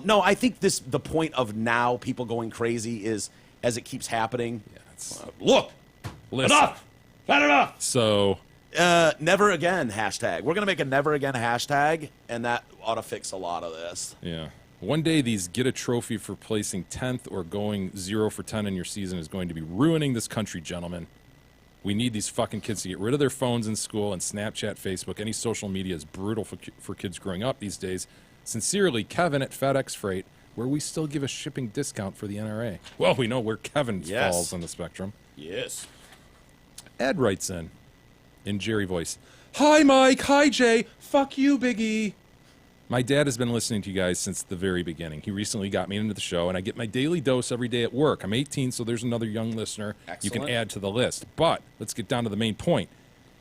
No, I think the point of now people going crazy is as it keeps happening. Yeah, Look, listen. enough, not enough. So, never again hashtag. We're gonna make a never again hashtag, and that ought to fix a lot of this. yeah. One day these get a trophy for placing 10th or going 0 for 10 in your season is going to be ruining this country, gentlemen. We need these fucking kids to get rid of their phones in school and Snapchat, Facebook. Any social media is brutal for kids growing up these days. Sincerely, Kevin at FedEx Freight, where we still give a shipping discount for the NRA. Well, we know where Kevin falls on the spectrum. Yes. Ed writes in Jerry voice, "Hi, Mike. Hi, Jay. Fuck you, Biggie. My dad has been listening to you guys since the very beginning. He recently got me into the show, and I get my daily dose every day at work. I'm 18, so there's another young listener you can Excellent. add to the list. But let's get down to the main point.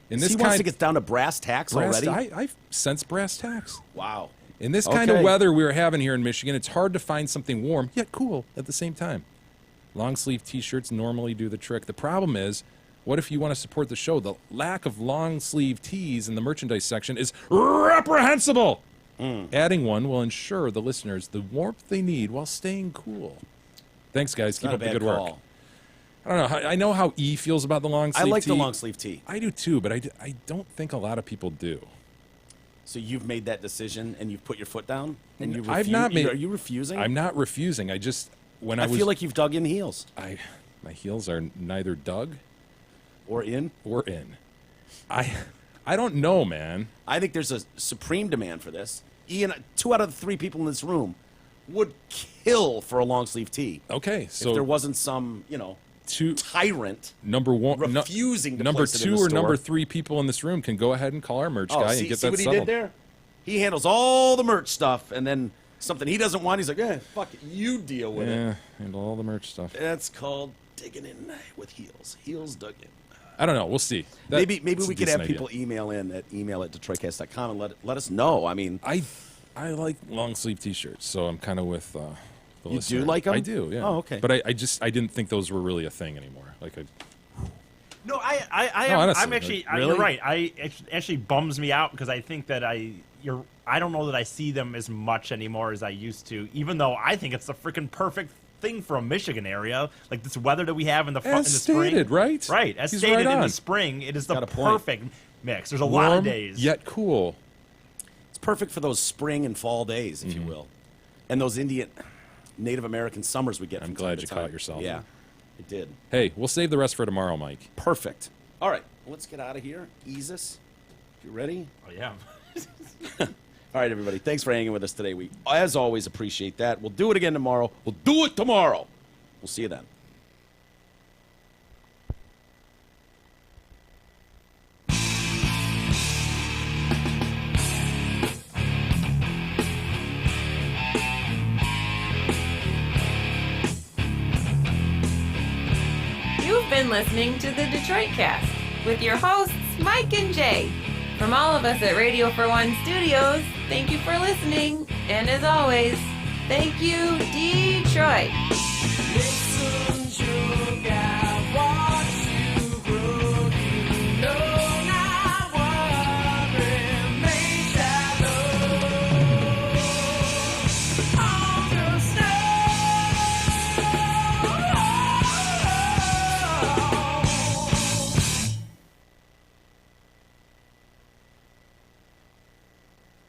In this He wants to get down to brass tacks already. I sense brass tacks. Wow. In this kind of Okay. weather we're having here in Michigan, it's hard to find something warm yet cool at the same time. Long sleeve T-shirts normally do the trick. The problem is, what if you want to support the show? The lack of long sleeve tees in the merchandise section is reprehensible. Adding one will ensure the listeners the warmth they need while staying cool. Thanks, guys. Keep Not a up the bad good work. call. I don't know. I know how E feels about the long I sleeve like tee. the long sleeve tee. I do too, but I don't think a lot of people do. So you've made that decision and you've put your foot down, and you I've not made. Are you refusing? I'm not refusing. I just when I was feel like you've dug in heels my heels are neither dug or in. or in. I don't know, man. I think there's a supreme demand for this. Ian, 2 out of the 3 people in this room would kill for a long sleeve tee. Okay, so if there wasn't some, tyrant number one refusing to number place it 2 in the or store. number 3 people in this room can go ahead and call our merch guy and get see that what he settled. did there? He handles all the merch stuff, and then something he doesn't want, he's like, fuck it, you deal with it. Handle all the merch stuff. That's called digging in with heels. Heels dug in. I don't know. We'll see. Maybe we could have people email in at email@detroitcast.com and let us know. I mean, I like long sleeve T-shirts, so I'm kind of with the You listener. do like them? I do, yeah. Oh, okay. But I didn't think those were really a thing anymore. No, honestly, I'm actually. like, You're right. Actually bums me out because I think that I don't know that I see them as much anymore as I used to. Even though I think it's the freaking perfect thing for a Michigan area, like this weather that we have in the As spring. stated, right? Right. As He's stated right in the on. spring, it is the Got a point. perfect mix. There's a lot Warm, of days. yet cool. it's perfect for those spring and fall days, if you will, and those Native American summers we get. I'm from glad time to you time. caught yourself. Yeah, it did. Hey, we'll save the rest for tomorrow, Mike. Perfect. All right, let's get out of here. Ease us. You ready? Oh yeah. All right, everybody. Thanks for hanging with us today. We, as always, appreciate that. We'll do it again tomorrow. We'll do it tomorrow. We'll see you then. You've been listening to the Detroit Cast with your hosts, Mike and Jay. From all of us at Radio for One Studios, thank you for listening. And as always, thank you, Detroit.